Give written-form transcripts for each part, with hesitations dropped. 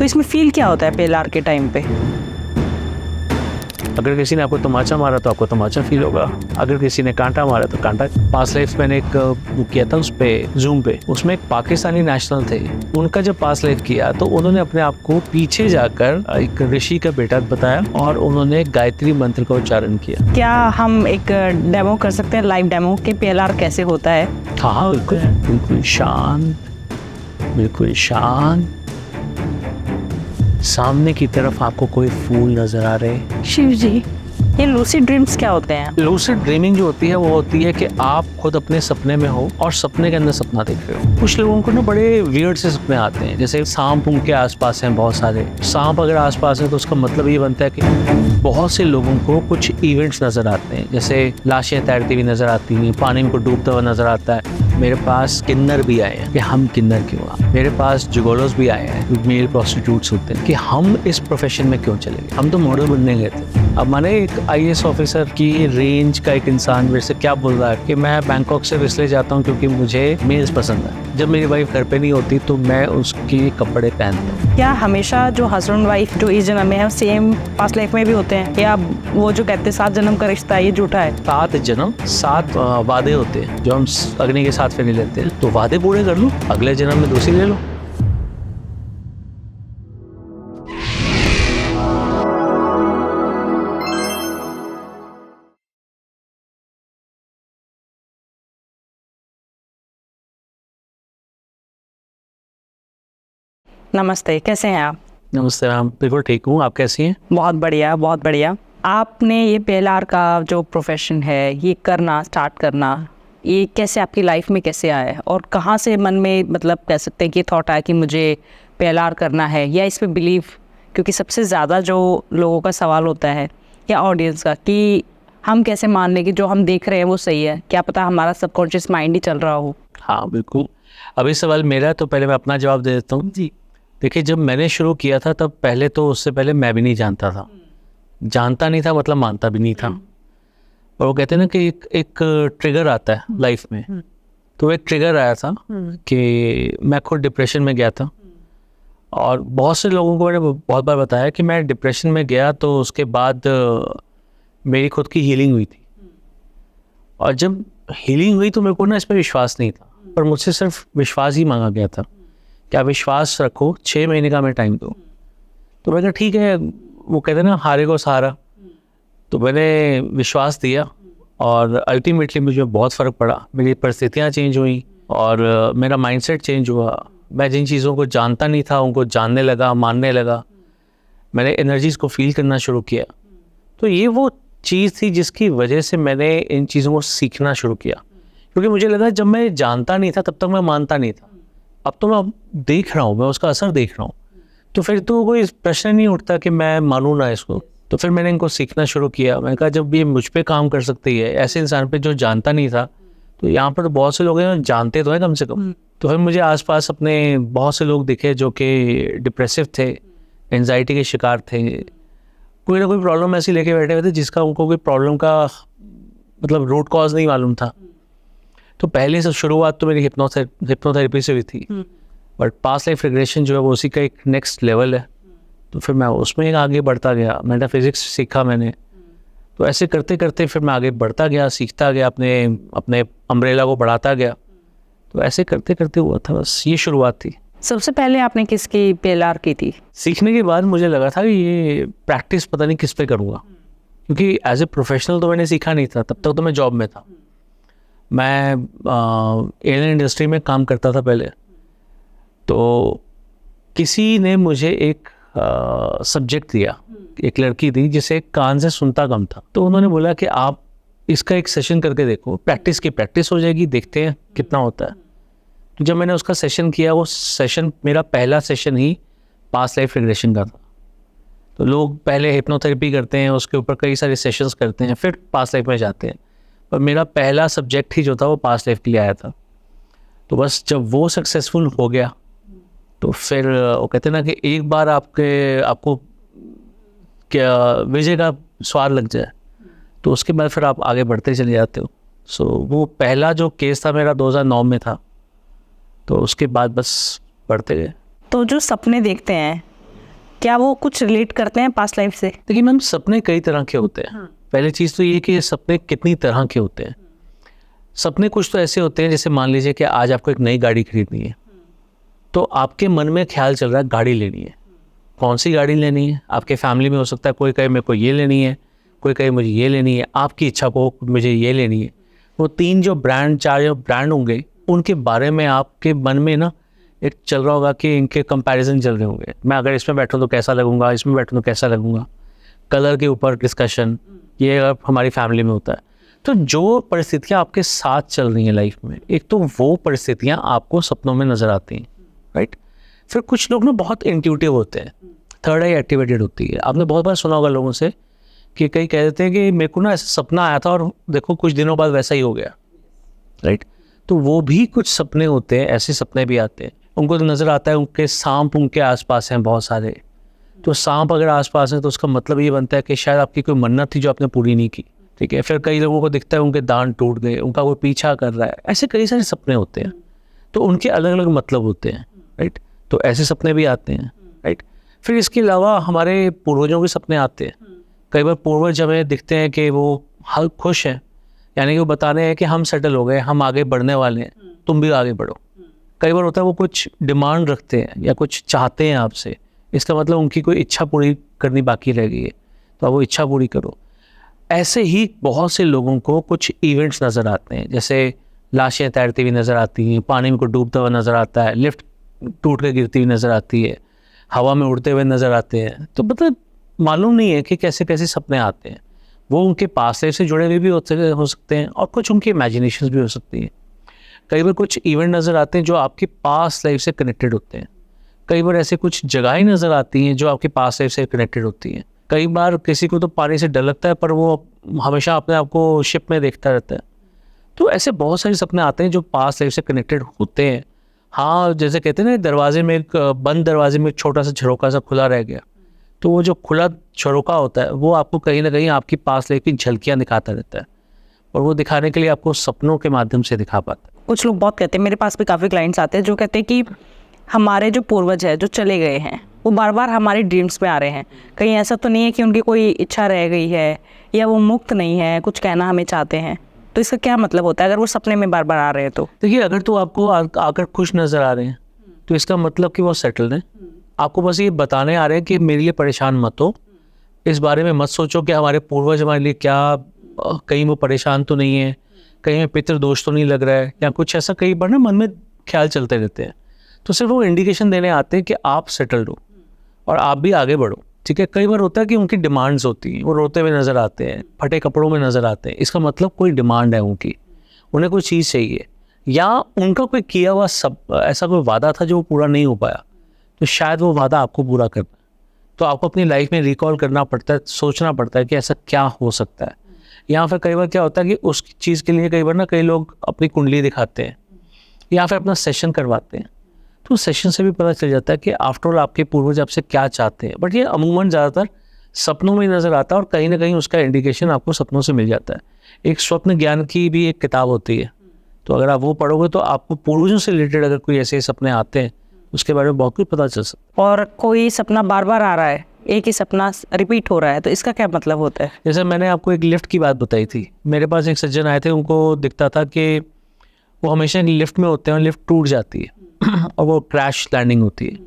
तो इसमें फील क्या होता है पेलार के टाइम पे? अगर किसी ने आपको तमाचा मारा तो आपको तमाचा फील होगा, अगर किसी ने कांटा मारा तो कांटा। पास्ट लाइफ मैंने एक बुक किया था उस पे जूम पे, उसमें एक पाकिस्तानी नेशनल थे। उनका जब पास्ट लाइफ किया तो उन्होंने अपने आप को पीछे जाकर एक ऋषि का बेटा बताया और उन्होंने गायत्री मंत्र का उच्चारण किया। क्या हम एक डेमो कर सकते हैं, लाइव डेमो के पेलार कैसे होता है? हाँ बिल्कुल, बिल्कुल शांत, बिल्कुल शांत। सामने की तरफ आपको कोई फूल नजर आ रहे। शिव जी, ये लूसिड ड्रीम्स क्या होते हैं? लूसिड ड्रीमिंग जो होती है वो होती है कि आप खुद अपने सपने में हो और सपने के अंदर सपना देख रहे हो। कुछ लोगों को ना बड़े वियर्ड से सपने आते हैं, जैसे सांप उनके आसपास हैं बहुत सारे। सांप अगर आसपास है तो उसका मतलब ये बनता है कि बहुत से लोगों को कुछ इवेंट्स नजर आते हैं, जैसे लाशें तैरती हुई नजर आती हैं, पानी में डूबता हुआ नजर आता है। मेरे पास किन्नर भी आए हैं कि हम किन्नर क्यों आ, मेरे पास जुगोलोस भी आए हैं, मेल प्रोस्टिट्यूट्स होते हैं, कि हम इस प्रोफेशन में क्यों चले गए। हम तो मॉडल बनने गए थे। अब मैंने एक IAS ऑफिसर की रेंज का एक इंसान मेरे से क्या बोल रहा है कि मैं बैंकॉक से इसलिए जाता हूँ क्योंकि मुझे मेल्स पसंद है। जब मेरी वाइफ घर पे नहीं होती तो मैं उसके कपड़े पहनता हूँ। क्या हमेशा जो हस्बैंड वाइफ जो इस जन्म में है सेम पास्ट लाइफ में भी होते हैं, या वो जो कहते हैं 7 जन्म का रिश्ता है ये झूठा है? 7 जन्म 7 वादे होते हैं जो हम अग्नि के साथ फिर लेते हैं, तो वादे पूरे कर लो, अगले जन्म में दूसरी ले लो। नमस्ते, कैसे हैं आप? नमस्ते मैम, बिल्कुल ठीक हूँ, आप कैसी हैं? बहुत बढ़िया, बहुत बढ़िया। आपने ये पेलार का जो प्रोफेशन है ये करना स्टार्ट करना, ये कैसे आपकी लाइफ में कैसे आया है, और कहाँ से मन में मतलब कह सकते हैं कि थॉट आया कि मुझे पेलार करना है, या इस पे बिलीव? क्योंकि सबसे ज़्यादा जो लोगों का सवाल होता है या ऑडियंस का कि हम कैसे मान लें कि जो हम देख रहे हैं वो सही है, क्या पता हमारा सबकॉन्शियस माइंड ही चल रहा हो। हाँ बिल्कुल, अभी सवाल मेरा है तो पहले मैं अपना जवाब दे देता हूँ जी। देखिए, जब मैंने शुरू किया था तब पहले तो उससे पहले मैं भी नहीं जानता था, जानता नहीं था मतलब मानता भी नहीं था। और वो कहते हैं ना कि एक ट्रिगर आता है लाइफ में, तो एक ट्रिगर आया था कि मैं खुद डिप्रेशन में गया था। और बहुत से लोगों को मैंने बहुत बार बताया कि मैं डिप्रेशन में गया तो उसके बाद मेरी खुद की हीलिंग हुई थी। और जब हीलिंग हुई तो मेरे को ना इस पर विश्वास नहीं था, पर मुझसे सिर्फ विश्वास ही मांगा गया था, क्या विश्वास रखो, 6 महीने का मैं टाइम दो। तो मैंने कहा ठीक है, वो कहते हैं ना हारे को सहारा। तो मैंने विश्वास दिया और अल्टीमेटली मुझे बहुत फ़र्क पड़ा, मेरी परिस्थितियाँ चेंज हुई और मेरा माइंडसेट चेंज हुआ। मैं जिन चीज़ों को जानता नहीं था उनको जानने लगा, मानने लगा, मैंने एनर्जीज़ को फील करना शुरू किया। तो ये वो चीज़ थी जिसकी वजह से मैंने इन चीज़ों को सीखना शुरू किया, क्योंकि मुझे लगा जब मैं जानता नहीं था तब तक मैं मानता नहीं था, अब तो मैं देख रहा हूँ, मैं उसका असर देख रहा हूँ, तो फिर तो कोई प्रश्न नहीं उठता कि मैं मानूँ ना इसको। तो फिर मैंने इनको सीखना शुरू किया। मैंने कहा जब ये मुझ पे काम कर सकती है, ऐसे इंसान पे जो जानता नहीं था, तो यहाँ पर तो बहुत से लोग हैं जानते तो हैं कम से कम। तो फिर मुझे आसपास अपने बहुत से लोग दिखे जो कि डिप्रेसिव थे, एंजाइटी के शिकार थे, कोई ना कोई प्रॉब्लम ऐसी लेके बैठे हुए थे जिसका उनको कोई प्रॉब्लम का मतलब रूट कॉज नहीं मालूम था। तो पहले से शुरुआत तो मेरी हिप्नोथेरेपी से हुई थी, बट पास्ट लाइफ रिग्रेशन जो है वो उसी का एक नेक्स्ट लेवल है। तो फिर मैं उसमें एक आगे बढ़ता गया, मेटाफिजिक्स सीखा मैंने। तो ऐसे करते करते फिर मैं आगे बढ़ता गया, सीखता गया, अपने अम्ब्रेला को बढ़ाता गया। तो ऐसे करते करते हुआ था, बस ये शुरुआत थी। सबसे पहले आपने किसकी पेलार की थी? सीखने के बाद मुझे लगा था कि ये प्रैक्टिस पता नहीं किस पे करूँगा, क्योंकि एज ए प्रोफेशनल तो मैंने सीखा नहीं था, तब तक तो मैं जॉब में था। मैं एयरलाइन इंडस्ट्री में काम करता था पहले। तो किसी ने मुझे एक सब्जेक्ट दिया, एक लड़की थी जिसे कान से सुनता कम था। तो उन्होंने बोला कि आप इसका एक सेशन करके देखो, प्रैक्टिस की प्रैक्टिस हो जाएगी, देखते हैं कितना होता है। तो जब मैंने उसका सेशन किया, वो सेशन मेरा पहला सेशन ही पास्ट लाइफ रिग्रेशन का था। तो लोग पहले हिप्नोथेरेपी करते हैं, उसके ऊपर कई सारे सेशंस करते हैं, फिर पास्ट लाइफ में जाते हैं, पर मेरा पहला सब्जेक्ट ही जो था वो पास्ट लाइफ के लिए आया था। तो बस जब वो सक्सेसफुल हो गया तो फिर वो कहते हैं ना कि एक बार आपको क्या विजय का स्वाद लग जाए तो उसके बाद फिर आप आगे बढ़ते चले जाते हो। सो वो पहला जो केस था मेरा 2009 में था, तो उसके बाद बस बढ़ते गए। तो जो सपने देखते हैं क्या वो कुछ रिलेट करते हैं पास्ट लाइफ से? देखिए मैम, सपने कई तरह के होते हैं। पहली चीज़ तो ये कि सपने कितनी तरह के होते हैं। सपने कुछ तो ऐसे होते हैं, जैसे मान लीजिए कि आज आपको एक नई गाड़ी खरीदनी है, तो आपके मन में ख्याल चल रहा है गाड़ी लेनी है। कौन सी गाड़ी लेनी है? आपके फैमिली में हो सकता है कोई कहे मेरे को ये लेनी है, कोई कहे मुझे ये लेनी है, आपकी इच्छा को मुझे ये लेनी है। वो 3 जो ब्रांड, 4 जो ब्रांड होंगे, उनके बारे में आपके मन में ना एक चल रहा होगा कि इनके कंपैरिजन चल रहे होंगे। मैं अगर इसमें बैठूं तो कैसा लगूंगा, इसमें बैठूं तो कैसा लगूंगा। कलर के ऊपर डिस्कशन, ये हमारी फैमिली में होता है। तो जो परिस्थितियाँ आपके साथ चल रही हैं लाइफ में, एक तो वो परिस्थितियाँ आपको सपनों में नज़र आती हैं, राइट। फिर कुछ लोग ना बहुत इंट्यूटिव होते हैं, थर्ड आई एक्टिवेटेड होती है। आपने बहुत बार सुना होगा लोगों से कि कई कह देते हैं कि मेरे को ना ऐसा सपना आया था और देखो कुछ दिनों बाद वैसा ही हो गया, राइट। तो वो भी कुछ सपने होते हैं, ऐसे सपने भी आते हैं। उनको तो नज़र आता है उनके सांप उनके आसपास हैं बहुत सारे। तो सांप अगर आसपास है तो उसका मतलब ये बनता है कि शायद आपकी कोई मन्नत थी जो आपने पूरी नहीं की, ठीक है। फिर कई लोगों को दिखता है उनके दांत टूट गए, उनका कोई पीछा कर रहा है। ऐसे कई सारे सपने होते हैं, तो उनके अलग अलग मतलब होते हैं, राइट। तो ऐसे सपने भी आते हैं, राइट। फिर इसके अलावा हमारे पूर्वजों के सपने आते हैं। कई बार पूर्वज हमें दिखते हैं कि वो हर खुश हैं, यानी कि वो बता रहे हैं कि हम सेटल हो गए, हम आगे बढ़ने वाले हैं, तुम भी आगे बढ़ो। कई बार होता है वो कुछ डिमांड रखते हैं या कुछ चाहते हैं आपसे, इसका मतलब उनकी कोई इच्छा पूरी करनी बाकी रह गई है, तो आप वो इच्छा पूरी करो। ऐसे ही बहुत से लोगों को कुछ इवेंट्स नज़र आते हैं, जैसे लाशें तैरती हुई नज़र आती हैं, पानी में को डूबता हुआ नज़र आता है, लिफ्ट टूट कर गिरती हुई नज़र आती है, हवा में उड़ते हुए नज़र आते हैं। तो मतलब मालूम नहीं है कि कैसे कैसे सपने आते हैं। वो उनके पास लाइफ से जुड़े हुए भी हो सकते हैं और कुछ उनकी इमेजिनेशन भी हो सकती है। कई बार कुछ इवेंट नज़र आते हैं जो आपकी पास्ट लाइफ से कनेक्टेड होते हैं। कई बार ऐसे कुछ जगहें नज़र आती हैं जो आपके पास्ट लाइफ से कनेक्टेड होती हैं। कई बार किसी को तो पानी से डर लगता है, पर वो हमेशा अपने आप को शिप में देखता रहता है। तो ऐसे बहुत सारे सपने आते हैं जो पास्ट लाइफ से कनेक्टेड होते हैं। हाँ, जैसे कहते हैं ना, दरवाजे में एक बंद दरवाजे में एक छोटा सा झरोका सा खुला रह गया, तो वो जो खुला झरोका होता है वो आपको कहीं ना कहीं आपकी पास्ट लाइफ की झलकियाँ दिखाता रहता है, और वो दिखाने के लिए आपको सपनों के माध्यम से दिखा पाता है। कुछ लोग बहुत कहते हैं, मेरे पास भी काफ़ी क्लाइंट्स आते हैं जो कहते हैं कि हमारे जो पूर्वज है जो चले गए हैं वो बार बार हमारे ड्रीम्स में आ रहे हैं। कहीं ऐसा तो नहीं है कि उनकी कोई इच्छा रह गई है या वो मुक्त नहीं है, कुछ कहना हमें चाहते हैं, तो इसका क्या मतलब होता है अगर वो सपने में बार बार आ रहे हैं? तो देखिए, अगर तो आपको आकर खुश नज़र आ रहे हैं तो इसका मतलब कि वो सेटल्ड हैं। आपको बस ये बताने आ रहे हैं कि मेरे लिए परेशान मत हो, इस बारे में मत सोचो कि हमारे पूर्वज हमारे लिए क्या, कहीं वो परेशान तो नहीं है, कहीं में पितृदोष तो नहीं लग रहा है या कुछ ऐसा। कई बार ना मन में ख्याल चलते रहते हैं, तो सिर्फ वो इंडिकेशन देने आते हैं कि आप सेटल्ड हो और आप भी आगे बढ़ो, ठीक है। कई बार होता है कि उनकी डिमांड्स होती हैं, वो रोते हुए नज़र आते हैं, फटे कपड़ों में नज़र आते हैं, इसका मतलब कोई डिमांड है उनकी, उन्हें कोई चीज़ चाहिए, या उनका कोई किया हुआ ऐसा कोई वादा था जो वो पूरा नहीं हो पाया, तो शायद वो वादा आपको पूरा करना है। तो आपको अपनी लाइफ में रिकॉल करना पड़ता है, सोचना पड़ता है कि ऐसा क्या हो सकता है। या फिर कई बार क्या होता है कि उस चीज़ के लिए कई बार ना कई लोग अपनी कुंडली दिखाते हैं या फिर अपना सेशन करवाते हैं, तो सेशन से भी पता चल जाता है कि आफ्टरऑल आपके पूर्वज आपसे क्या चाहते हैं। बट ये अमूमन ज़्यादातर सपनों में नज़र आता है और कहीं ना कहीं उसका इंडिकेशन आपको सपनों से मिल जाता है। एक स्वप्न ज्ञान की भी एक किताब होती है, तो अगर आप वो पढ़ोगे तो आपको पूर्वजों से रिलेटेड अगर कोई ऐसे सपने आते हैं उसके बारे में बहुत कुछ पता चल सकता है। और कोई सपना बार बार आ रहा है, एक ही सपना रिपीट हो रहा है, तो इसका क्या मतलब होता है? जैसे मैंने आपको एक लिफ्ट की बात बताई थी, मेरे पास एक सज्जन आए थे, उनको दिखता था कि वो हमेशा लिफ्ट में होते हैं और लिफ्ट टूट जाती है और वो क्रैश लैंडिंग होती है।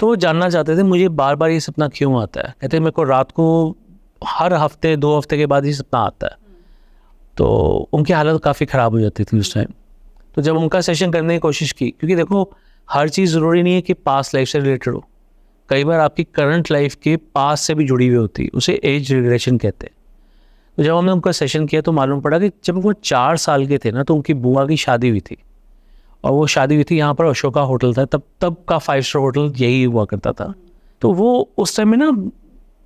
तो वो जानना चाहते थे मुझे बार बार ये सपना क्यों आता है। कहते मेरे को रात को हर हफ्ते 2 हफ्ते के बाद ये सपना आता है। तो उनकी हालत काफ़ी ख़राब हो जाती थी उस टाइम। तो जब उनका सेशन करने की कोशिश की, क्योंकि देखो हर चीज़ ज़रूरी नहीं है कि पास्ट लाइफ से रिलेटेड हो, कई बार आपकी करंट लाइफ के पास्ट से भी जुड़ी हुई होती है, उसे एज रिग्रेशन कहते हैं। तो जब हमने उनका सेशन किया तो मालूम पड़ा कि जब वो 4 साल के थे ना, तो उनकी बुआ की शादी हुई थी, और वो शादी हुई थी यहाँ पर अशोका होटल था, तब का 5 स्टार होटल यही हुआ करता था। तो वो उस टाइम में ना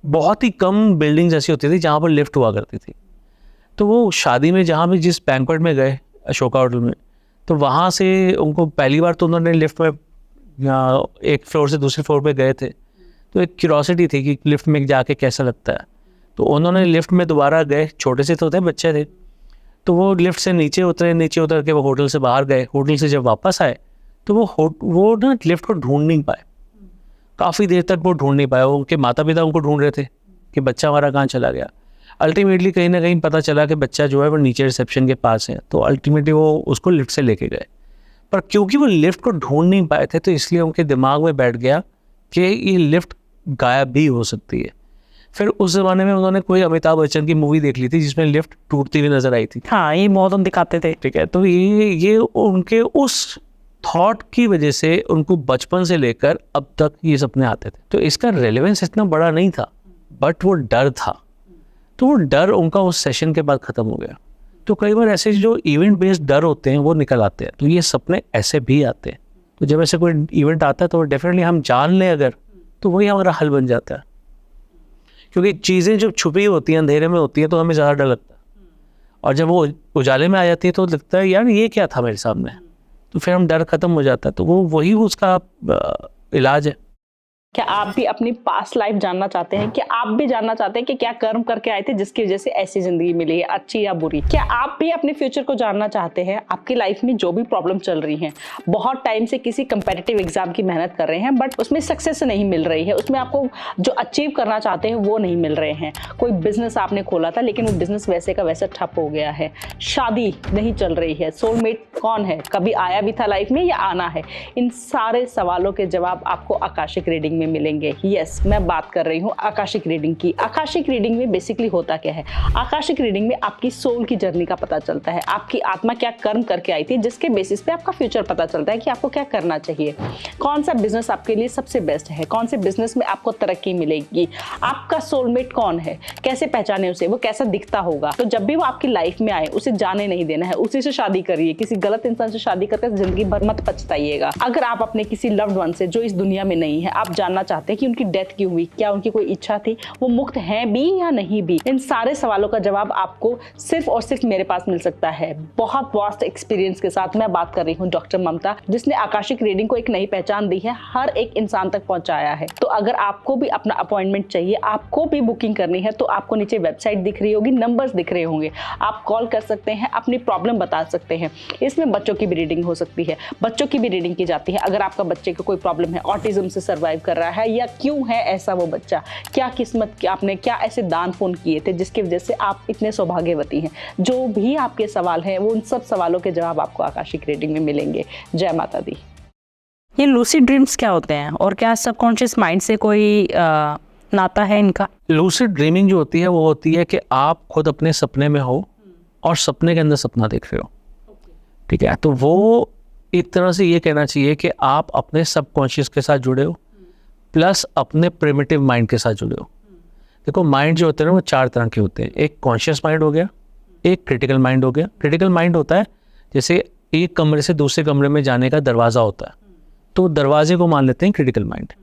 बहुत ही कम बिल्डिंग्स ऐसी होती थी जहाँ पर लिफ्ट हुआ करती थी। तो वो शादी में जहाँ भी जिस बैंक्वेट में गए अशोका होटल में, तो वहाँ से उनको पहली बार तो उन्होंने लिफ्ट में एक फ्लोर से दूसरे फ्लोर पे गए थे, तो एक क्यूरोसिटी थी कि लिफ्ट में जाके कैसा लगता है। तो उन्होंने लिफ्ट में दोबारा गए, छोटे से तो थे, बच्चे थे, तो वो लिफ्ट से नीचे उतर के वो होटल से बाहर गए। होटल से जब वापस आए तो वो ना लिफ्ट को ढूंढ नहीं पाए। काफ़ी देर तक वो ढूंढ नहीं पाया, उनके माता पिता उनको ढूंढ रहे थे कि बच्चा हमारा कहाँ चला गया। अल्टीमेटली कहीं ना कहीं पता चला कि बच्चा जो है वो नीचे रिसेप्शन के पास है, तो अल्टीमेटली वो उसको लिफ्ट से लेके गए। पर क्योंकि वो लिफ्ट को ढूंढ नहीं पाए थे, तो इसलिए उनके दिमाग में बैठ गया कि ये लिफ्ट गायब भी हो सकती है। फिर उस ज़माने में उन्होंने कोई अमिताभ बच्चन की मूवी देख ली थी जिसमें लिफ्ट टूटती हुई नजर आई थी। हाँ, ये बहुत हम दिखाते थे। ठीक है, तो ये उनके उस थॉट की वजह से उनको बचपन से लेकर अब तक ये सपने आते थे। तो इसका रेलेवेंस इतना बड़ा नहीं था, बट वो डर था, तो वो डर उनका उस सेशन के बाद ख़त्म हो गया। तो कई बार ऐसे जो इवेंट बेस्ड डर होते हैं वो निकल आते हैं, तो ये सपने ऐसे भी आते हैं। तो जब ऐसे कोई इवेंट आता है तो डेफिनेटली हम जान लें अगर, तो वही हमारा हल बन जाता है। क्योंकि चीज़ें जब छुपी होती हैं, अंधेरे में होती हैं, तो हमें ज़्यादा डर लगता है, और जब वो उजाले में आ जाती है तो लगता है यार ये क्या था मेरे सामने, तो फिर हम डर ख़त्म हो जाता है। तो वो वही उसका इलाज है। क्या आप भी अपनी पास्ट लाइफ जानना चाहते हैं? क्या आप भी जानना चाहते हैं कि क्या कर्म करके आए थे जिसकी वजह से ऐसी जिंदगी मिली है, अच्छी या बुरी? क्या आप भी अपने फ्यूचर को जानना चाहते हैं? आपकी लाइफ में जो भी प्रॉब्लम चल रही है, बहुत टाइम से किसी कंपेटिटिव एग्जाम की मेहनत कर रहे हैं बट उसमें सक्सेस नहीं मिल रही है, उसमें आपको जो अचीव करना चाहते हैं वो नहीं मिल रहे हैं, कोई बिजनेस आपने खोला था लेकिन वो बिजनेस वैसे का वैसा ठप हो गया है, शादी नहीं चल रही है, सोलमेट कौन है, कभी आया भी था लाइफ में या आना है, इन सारे सवालों के जवाब आपको आकाशिक रीडिंग में मिलेंगे। यस, मैं बात कर रही हूँ आकाशिक रीडिंग की। आकाशिक रीडिंग में बेसिकली होता क्या है? आकाशिक रीडिंग में आपकी सोल की जर्नी का पता चलता है, आपकी आत्मा क्या कर्म करके आई थी, जिसके बेसिस पे आपका फ्यूचर पता चलता है कि आपको क्या करना चाहिए, कौन सा बिजनेस आपके लिए सबसे बेस्ट है, कौन से बिजनेस में आपको तरक्की मिलेगी, आपका सोलमेट कौन है, कैसे पहचाने उसे, वो कैसा दिखता होगा। तो जब भी वो आपकी लाइफ में आए उसे जाने नहीं देना है, उसी से शादी करिए। किसी गलत इंसान से शादी करके जिंदगी भर मत पछताइएगा। अगर आप अपने किसी लव्ड वन से जो इस दुनिया में नहीं है, आप जानना चाहते हैं कि उनकी डेथ क्यों हुई, क्या उनकी कोई इच्छा थी, वो मुक्त हैं भी या नहीं भी, इन सारे सवालों का जवाब आपको सिर्फ और सिर्फ मेरे पास मिल सकता है। बहुत वास्ट एक्सपीरियंस के साथ मैं बात कर रही हूँ डॉक्टर ममता, जिसने आकाशिक रीडिंग को एक नई पहचान दी है, हर एक इंसान तक पहुंचाया है। तो अगर आपको भी अपना अपॉइंटमेंट चाहिए, आपको भी बुकिंग करनी है, तो आपको नीचे वेबसाइट दिख रही होगी, नंबर्स दिख रहे होंगे, आप कॉल कर सकते हैं, अपनी प्रॉब्लम बता सकते हैं। इसमें बच्चों की भी रीडिंग हो सकती है, बच्चों की भी रीडिंग की जाती है। अगर आपका बच्चे को कोई प्रॉब्लम है, ऑटिज्म से सर्वाइव कर रहा है, या क्यों है ऐसा वो बच्चा, क्या किस्मत की आपने क्या ऐसे दान पुण्य किए थे जिसकी वजह से आप इतने सौभाग्यवती हैं, जो भी आपके सवाल हैं वो उन सब सवालों के जवाब आपको आकाशिक रीडिंग में मिलेंगे। जय माता दी। ये लूसिड ड्रीम्स क्या होते हैं और क्या सबकॉन्शियस माइंड से कोई नाता है इनका? लूसिड ड्रीमिंग जो होती है वो होती है कि आप खुद अपने सपने में हो और सपने के अंदर सपना देख रहे हो। ठीक है, तो वो एक तरह से ये कहना चाहिए कि आप अपने सबकॉन्शियस के साथ जुड़े हो प्लस अपने प्रिमिटिव माइंड के साथ जुड़े हो। देखो, माइंड जो होते हैं वो चार तरह के होते हैं। एक कॉन्शियस माइंड हो गया, एक क्रिटिकल माइंड हो गया। क्रिटिकल माइंड होता है जैसे एक कमरे से दूसरे कमरे में जाने का दरवाज़ा होता है, तो दरवाजे को मान लेते हैं क्रिटिकल माइंड।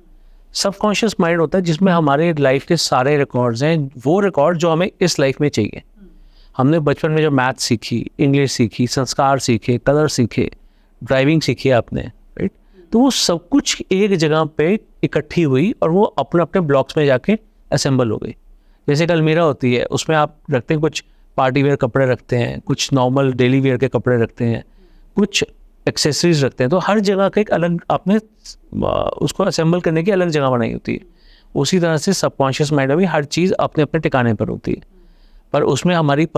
सबकॉन्शियस माइंड होता है जिसमें हमारे लाइफ के सारे रिकॉर्ड्स हैं, वो रिकॉर्ड जो हमें इस लाइफ में चाहिए। हमने बचपन में जो मैथ सीखी, इंग्लिश सीखी, संस्कार सीखे, कलर सीखे, ड्राइविंग सीखी आपने, राइट, तो वो सब कुछ एक जगह पे इकट्ठी हुई और वो अपने अपने ब्लॉक्स में जाके असेंबल हो गई। जैसे कल अलमीरा होती है, उसमें आप रखते हैं, कुछ पार्टी वेयर कपड़े रखते हैं, कुछ नॉर्मल डेली वेयर के कपड़े रखते हैं, कुछ एक्सेसरीज रखते हैं, तो हर जगह का एक अलग आपने उसको असेंबल करने की अलग जगह बनाई होती है। उसी तरह से सबकॉन्शियस माइंड में भी हर चीज़ अपने अपने ठिकाने पर होती है, पर उसमें हमारी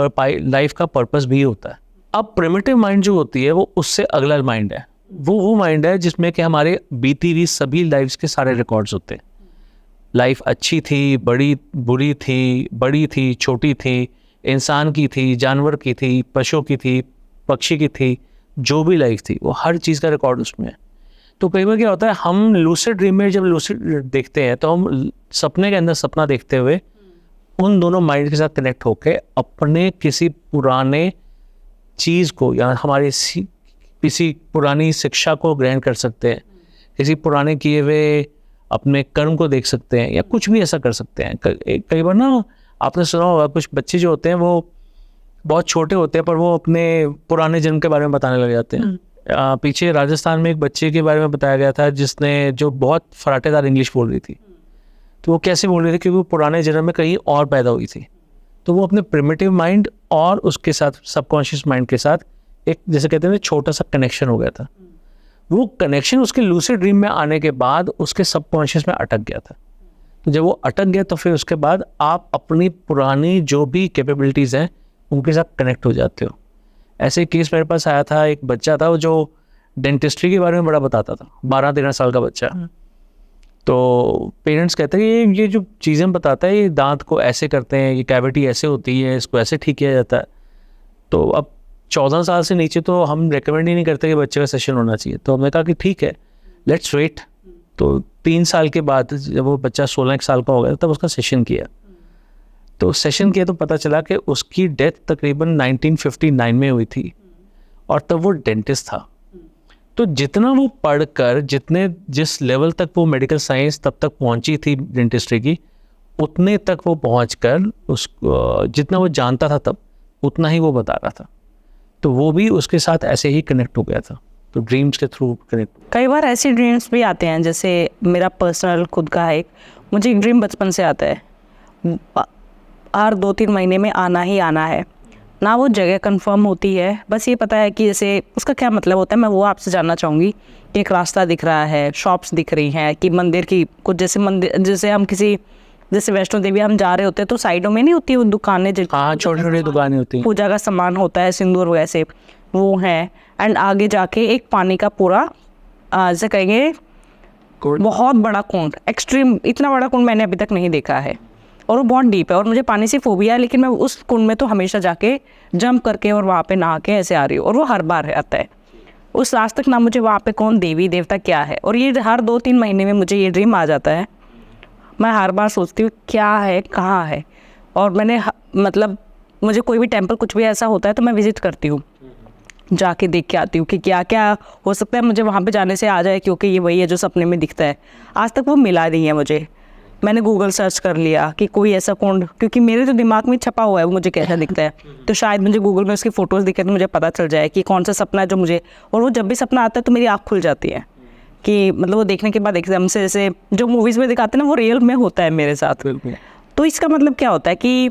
लाइफ का पर्पस भी होता है। अब प्रिमिटिव माइंड जो होती है वो उससे अगला माइंड है, वो माइंड है जिसमें कि हमारे बीती हुई सभी लाइफ्स के सारे रिकॉर्ड्स होते हैं। लाइफ अच्छी थी, बड़ी बुरी थी, बड़ी थी, छोटी थी, इंसान की थी, जानवर की थी, पशु की थी, पक्षी की थी, जो भी लाइफ थी वो हर चीज़ का रिकॉर्ड उसमें है। तो कई बार क्या होता है, हम लूसिड ड्रीम में जब लूसिड देखते हैं तो हम सपने के अंदर सपना देखते हुए उन दोनों माइंड के साथ कनेक्ट होके अपने किसी पुराने चीज़ को या हमारी किसी पुरानी शिक्षा को ग्रहण कर सकते हैं, किसी पुराने किए हुए अपने कर्म को देख सकते हैं, या कुछ भी ऐसा कर सकते हैं। कई बार ना आपने सुना होगा, कुछ बच्चे जो होते हैं वो बहुत छोटे होते हैं पर वो अपने पुराने जन्म के बारे में बताने लग जाते हैं। पीछे राजस्थान में एक बच्चे के बारे में बताया गया था जिसने जो बहुत फराटेदार इंग्लिश बोल रही थी। तो वो कैसे बोल रही थी? क्योंकि वो पुराने जन्म में कहीं और पैदा हुई थी। तो वो अपने प्रिमिटिव माइंड और उसके साथ सबकॉन्शियस माइंड के साथ एक, जैसे कहते हैं, छोटा सा कनेक्शन हो गया था। वो कनेक्शन उसके लूसिड ड्रीम में आने के बाद उसके सबकॉन्शियस में अटक गया था। तो जब वो अटक गया तो फिर उसके बाद आप अपनी पुरानी जो भी कैपेबिलिटीज़ हैं उनके साथ कनेक्ट हो जाते हो। ऐसे केस मेरे पास आया था, एक बच्चा था जो डेंटिस्ट्री के बारे में बड़ा बताता था, 12-13 साल का बच्चा। तो पेरेंट्स कहते हैं ये जो चीज़ें बताता है, ये दांत को ऐसे करते हैं, ये कैविटी ऐसे होती है, इसको ऐसे ठीक किया जाता है। तो अब 14 साल से नीचे तो हम रेकमेंड ही नहीं करते कि बच्चे का सेशन होना चाहिए। तो हमने कहा कि ठीक है, लेट्स वेट। तो 3 साल के बाद जब वो बच्चा 16 साल का हो गया तब उसका सेशन किया। तो सेशन किया तो पता चला कि उसकी डेथ तकरीबन 1959 में हुई थी और तब वो डेंटिस्ट था। तो जितना वो पढ़कर जिस लेवल तक वो मेडिकल साइंस तब तक पहुंची थी डेंटिस्ट्री की, उतने तक वो पहुंचकर जितना वो जानता था तब उतना ही वो बता रहा था। तो वो भी उसके साथ ऐसे ही कनेक्ट हो गया था। तो ड्रीम्स के थ्रू कनेक्ट। कई बार ऐसे ड्रीम्स भी आते हैं, जैसे मेरा पर्सनल खुद का है, मुझे एक ड्रीम बचपन से आता है, हर 2-3 महीने में आना ही आना है। ना वो जगह कंफर्म होती है, बस ये पता है कि जैसे उसका क्या मतलब होता है, मैं वो आपसे जानना चाहूँगी कि एक रास्ता दिख रहा है, शॉप्स दिख रही हैं, कि मंदिर की कुछ जैसे मंदिर, जैसे हम जैसे वैष्णो देवी हम जा रहे होते हैं तो साइडों में नहीं होती वो दुकानें, हाँ, छोटी छोटी दुकानें होती हैं, पूजा का सामान होता है, सिंदूर वैसे वो हैं। एंड आगे जाके एक पानी का पूरा जैसे कहेंगे बहुत बड़ा कुंड, एक्सट्रीम, इतना बड़ा कुंड मैंने अभी तक नहीं देखा है और वो बहुत डीप है और मुझे पानी से फोबिया है, लेकिन मैं उस कुंड में तो हमेशा जाके जंप करके और वहाँ पे नहा के ऐसे आ रही हूँ और वो हर बार आता है। उस आज तक ना मुझे वहाँ पे कौन देवी देवता क्या है, और ये हर 2-3 महीने में मुझे ये ड्रीम आ जाता है। मैं हर बार सोचती हूँ क्या है, कहाँ है, और मैंने मतलब मुझे कोई भी टेम्पल कुछ भी ऐसा होता है तो मैं विज़िट करती हूँ, जाके देख के आती हूँ कि क्या क्या हो सकता है मुझे वहाँ पे जाने से आ जाए, क्योंकि ये वही है जो सपने में दिखता है। आज तक वो मिला नहीं है मुझे। मैंने गूगल सर्च कर लिया कि कोई ऐसा कुंड, क्योंकि मेरे तो दिमाग में छपा हुआ है वो मुझे कैसा दिखता है, तो शायद मुझे गूगल में उसकी फ़ोटोज़ दिखे तो मुझे पता चल जाए कि कौन सा सपना है जो मुझे, और वो जब भी सपना आता है तो मेरी आँख खुल जाती है कि मतलब वो देखने के बाद एकदम से जैसे जो मूवीज़ में दिखाते हैं ना वो रियल में होता है मेरे साथ। तो इसका मतलब क्या होता है कि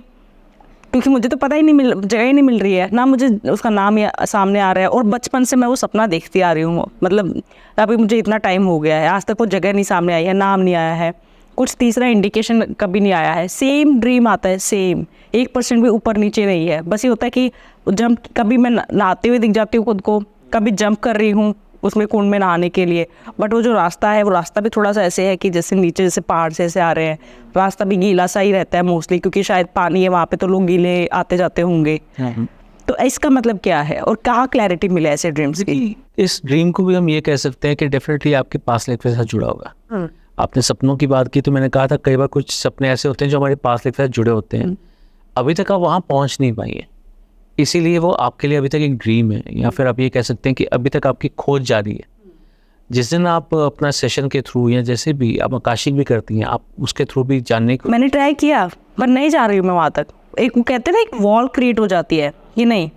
क्योंकि मुझे तो पता ही नहीं जगह ही नहीं मिल रही है, ना मुझे उसका नाम सामने आ रहा है, और बचपन से मैं वो सपना देखती आ रही हूँ, मतलब अभी मुझे इतना टाइम हो गया है, आज तक वो जगह नहीं सामने आई है, नाम नहीं आया है, कुछ तीसरा इंडिकेशन कभी नहीं आया है, सेम ड्रीम आता है, सेम 1% भी ऊपर नीचे नहीं है। बस ये होता है कि जंप, कभी मैं नहाते हुए दिख जाती हूँ खुद को, कभी जंप कर रही हूँ उसमें कुंड में नहाने के लिए, बट वो जो रास्ता है वो रास्ता भी थोड़ा सा ऐसे है कि जैसे नीचे जैसे पहाड़ से ऐसे आ रहे हैं, रास्ता भी गीला सा ही रहता है मोस्टली, क्योंकि शायद पानी है वहाँ पे तो लोग गीले आते जाते होंगे। तो इसका मतलब क्या है और कहाँ क्लैरिटी मिले ऐसे ड्रीम्स की? इस ड्रीम को भी हम ये कह सकते हैं कि डेफिनेटली आपके पास्ट लाइफ के साथ जुड़ा होगा। आपने सपनों की बात की तो मैंने कहा था कई बार कुछ सपने ऐसे होते हैं जो हमारे पास्ट लाइफ के साथ जुड़े होते हैं, अभी तक आप वहाँ पहुँच नहीं पाई है, इसीलिए वो आपके लिए अभी तक एक ड्रीम है, या फिर आप ये कह सकते हैं कि अभी तक आपकी खोज जारी है। जिस दिन आप अपना सेशन के थ्रू या जैसे भी आप आकाशिक भी करती हैं, आप उसके थ्रू भी जानने को, मैंने ट्राई किया पर नहीं जा रही हूँ मैं वहाँ तक। एक वो कहते हैं ना एक वॉल क्रिएट हो जाती है, ये नहीं,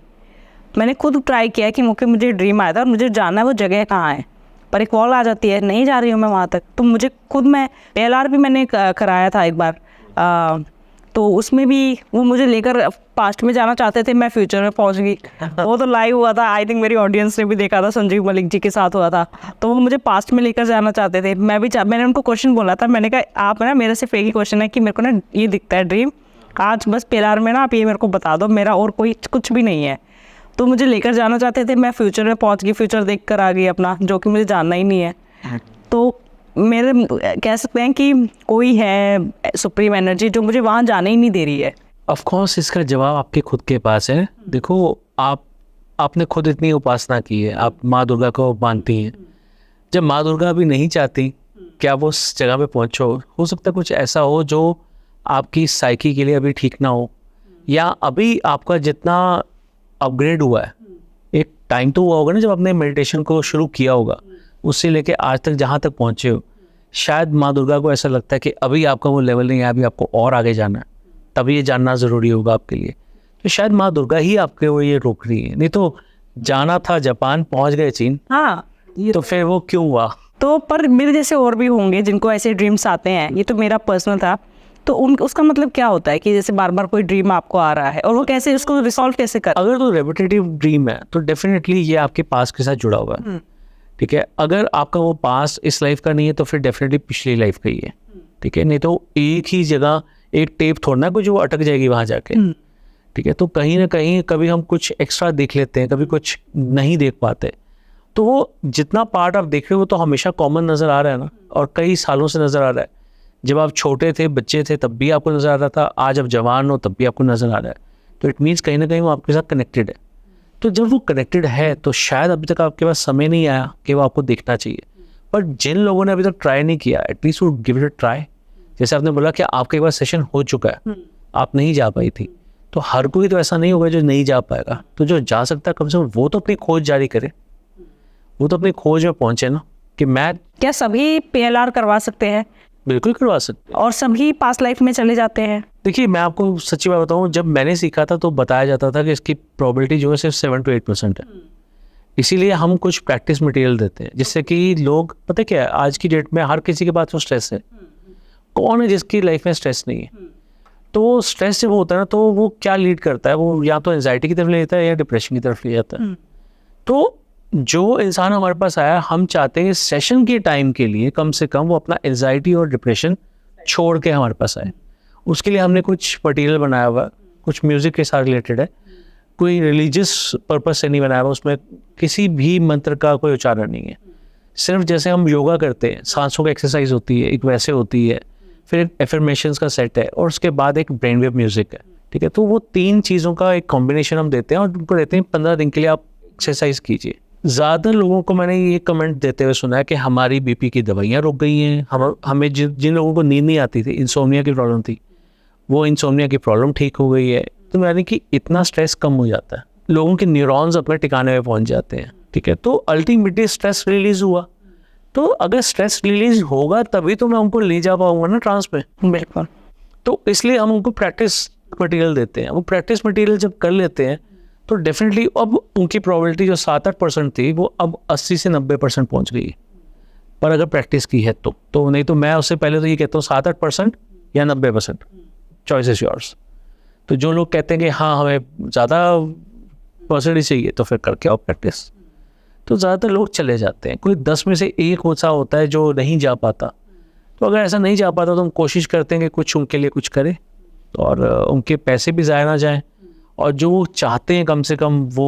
मैंने खुद ट्राई किया कि मुझे ड्रीम आया था और मुझे जानना है वो जगह कहाँ है, पर एक वॉल आ जाती है, नहीं जा रही हूँ मैं वहाँ तक। तो मुझे खुद, मैं PLR भी मैंने कराया था एक बार, तो उसमें भी वो मुझे लेकर पास्ट में जाना चाहते थे, मैं फ्यूचर में पहुंच गई। वो तो लाइव हुआ था, आई थिंक मेरी ऑडियंस ने भी देखा था, संजीव मलिक जी के साथ हुआ था, तो वो मुझे पास्ट में लेकर जाना चाहते थे। मैंने उनको क्वेश्चन बोला था, मैंने कहा आप ना मेरे से एक ही क्वेश्चन है कि मेरे को ना ये दिखता है ड्रीम, आज बस PLR में ना आप ये मेरे को बता दो, मेरा और कोई कुछ भी नहीं है। तो मुझे लेकर जाना चाहते थे, मैं फ्यूचर में पहुँच गई, फ्यूचर देख कर आ गई अपना, जो कि मुझे जानना ही नहीं है। तो मेरे कह सकते हैं कि कोई है सुप्रीम एनर्जी जो मुझे वहाँ जाने ही नहीं दे रही है। ऑफ कोर्स इसका जवाब आपके खुद के पास है। देखो आपने खुद इतनी उपासना की है, आप माँ दुर्गा को मानती हैं, जब माँ दुर्गा अभी नहीं चाहती कि आप उस जगह पे पहुँचो, हो सकता है कुछ ऐसा हो जो आपकी साइकी के लिए अभी ठीक ना हो, या अभी आपका जितना अपग्रेड हुआ है, एक टाइम तो हुआ होगा ना जब आपने मेडिटेशन को शुरू किया होगा, उससे लेके आज तक जहाँ तक पहुँचे हो, शायद माँ दुर्गा को ऐसा लगता है कि अभी आपका वो लेवल नहीं है, अभी आपको और आगे जाना है, तभी ये जानना ज़रूरी होगा आपके लिए। तो शायद माँ दुर्गा ही आपके वो ये रोक रही है, नहीं तो जाना था जापान, पहुँच गए चीन। हाँ, तो फिर वो क्यों हुआ? तो पर मेरे जैसे और भी होंगे जिनको ऐसे ड्रीम्स आते हैं, ये तो मेरा पर्सनल था। तो उसका मतलब क्या होता है कि जैसे बार बार कोई ड्रीम आपको आ रहा है और वो कैसे उसको रिसॉल्व कैसे कर? अगर तो रेपिटेटिव ड्रीम है तो डेफिनेटली ये आपके पास के साथ जुड़ा हुआ है, ठीक है, अगर आपका वो पास्ट इस लाइफ का नहीं है तो फिर डेफिनेटली पिछली लाइफ का ही है, ठीक है, नहीं तो एक ही जगह एक टेप थोड़ना कुछ वो अटक जाएगी वहाँ जाके, ठीक है। तो कहीं ना कहीं कभी हम कुछ एक्स्ट्रा देख लेते हैं, कभी कुछ नहीं देख पाते, तो वो जितना पार्ट आप देख रहे हो वो तो हमेशा कॉमन नज़र आ रहा है ना, और कई सालों से नज़र आ रहा है। जब आप छोटे थे, बच्चे थे, तब भी आपको नज़र आ रहा था, आज आप जवान हो तब भी आपको नज़र आ रहा है, तो इट मीन्स कहीं ना कहीं वो आपके साथ कनेक्टेड है। तो जब वो कनेक्टेड है तो शायद अभी तक आपके पास समय नहीं आया कि वो आपको देखना चाहिए, पर जिन लोगों ने अभी तक ट्राई नहीं किया, एटलीस्ट वो गिव इट अ ट्राई। जैसे आपने बोला कि आपका एक बार सेशन हो चुका है, आप नहीं जा पाई थी, तो हर कोई तो ऐसा नहीं होगा जो नहीं जा पाएगा, तो जो जा सकता है कम से कम वो तो अपनी खोज जारी करे, वो तो अपनी खोज में पहुंचे ना। कि मैं क्या सभी PLR करवा सकते हैं बिल्कुल करवा सकते और सभी पास्ट लाइफ में चले जाते हैं? देखिए, मैं आपको सच्ची बात बताऊं, जब मैंने सीखा था तो बताया जाता था कि इसकी प्रोबेबिलिटी जो है सिर्फ 7 to 8% है। इसीलिए हम कुछ प्रैक्टिस मटेरियल देते हैं, जिससे कि लोग, पता क्या है, आज की डेट में हर किसी के पास वो स्ट्रेस है। कौन है जिसकी लाइफ में स्ट्रेस नहीं है? तो स्ट्रेस जब होता है ना, तो वो क्या लीड करता है, वो या तो एंजाइटी की तरफ ले जाता है या डिप्रेशन की तरफ ले जाता है। तो जो इंसान हमारे पास आया, हम चाहते हैं सेशन के टाइम के लिए कम से कम वो अपना एंजाइटी और डिप्रेशन छोड़ के हमारे पास आए। उसके लिए हमने कुछ मटेरियल बनाया हुआ, कुछ म्यूज़िक के साथ रिलेटेड है, कोई रिलीजियस पर्पस से नहीं बनाया हुआ, उसमें किसी भी मंत्र का कोई उच्चारण नहीं है। सिर्फ जैसे हम योगा करते हैं, सांसों की एक्सरसाइज होती है, एक वैसे होती है, फिर एक एफर्मेशंस का सेट है, और उसके बाद एक ब्रेन वेव म्यूज़िक है, ठीक है। तो वो 3 चीज़ों का एक कॉम्बिनेशन हम देते हैं और उनको देते हैं 15 दिन के लिए आप एक्सरसाइज कीजिए। ज़्यादातर लोगों को मैंने ये कमेंट देते हुए सुना है कि हमारी BP की दवाइयाँ रुक गई हैं, हमें जिन लोगों को नींद नहीं आती थी, इंसोम्निया की प्रॉब्लम थी, वो इंसोम्निया की प्रॉब्लम ठीक हो गई है। तो यानी कि इतना स्ट्रेस कम हो जाता है, लोगों के न्यूरॉन्स अपने ठिकाने में पहुंच जाते हैं, ठीक है। तो अल्टीमेटली स्ट्रेस रिलीज हुआ, तो अगर स्ट्रेस रिलीज होगा तभी तो मैं उनको ले जा पाऊंगा ना ट्रांस पे। बिल्कुल। तो इसलिए हम उनको प्रैक्टिस मटेरियल देते हैं। वो प्रैक्टिस मटेरियल जब कर लेते हैं तो डेफिनेटली अब उनकी प्रोबेबिलिटी जो 7-8% थी वो अब 80 से 90% पहुंच गई, पर अगर प्रैक्टिस की है तो नहीं तो मैं उससे पहले तो ये कहता हूँ 7-8% या 90%, चॉइस इज योर्स। तो जो लोग कहते हैं कि हाँ हमें ज़्यादा परसेंटेज चाहिए, तो फिर करके आओ प्रैक्टिस। तो ज़्यादातर लोग चले जाते हैं, कोई 10 में से 1 ऐसा होता है जो नहीं जा पाता। तो अगर ऐसा नहीं जा पाता तो हम कोशिश करते हैं कि कुछ उनके लिए कुछ करें, और उनके पैसे भी ज़ाया ना जाएँ, और जो वो चाहते हैं कम से कम वो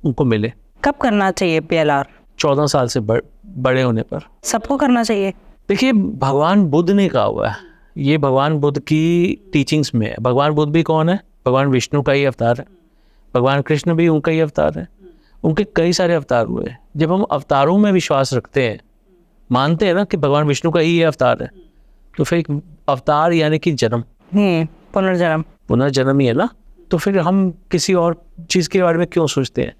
उनको मिले। कब करना चाहिए PLR? 14 साल से बड़े होने पर सबको करना चाहिए? देखिए, भगवान बुद्ध ने कहा हुआ है, ये भगवान बुद्ध की टीचिंग्स में है। भगवान बुद्ध भी कौन है? भगवान विष्णु का ही अवतार है। भगवान कृष्ण भी उनका ही अवतार है। उनके कई सारे अवतार हुए। जब हम अवतारों में विश्वास रखते हैं, मानते हैं ना कि भगवान विष्णु का ही ये अवतार है, तो फिर एक अवतार यानी कि जन्म, पुनर्जन्म ही है ना। तो फिर हम किसी और चीज़ के बारे में क्यों सोचते हैं?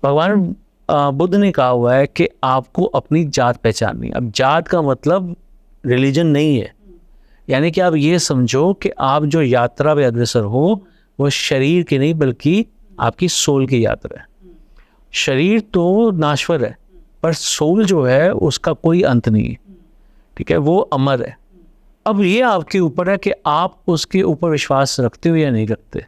भगवान बुद्ध ने कहा हुआ है कि आपको अपनी जात पहचाननी है। अब जात का मतलब रिलीजन नहीं है, यानी कि आप ये समझो कि आप जो यात्रा पे अग्रसर हो वो शरीर की नहीं बल्कि आपकी सोल की यात्रा है। शरीर तो नाश्वर है, पर सोल जो है उसका कोई अंत नहीं है, ठीक है, वो अमर है। अब ये आपके ऊपर है कि आप उसके ऊपर विश्वास रखते हो या नहीं रखते।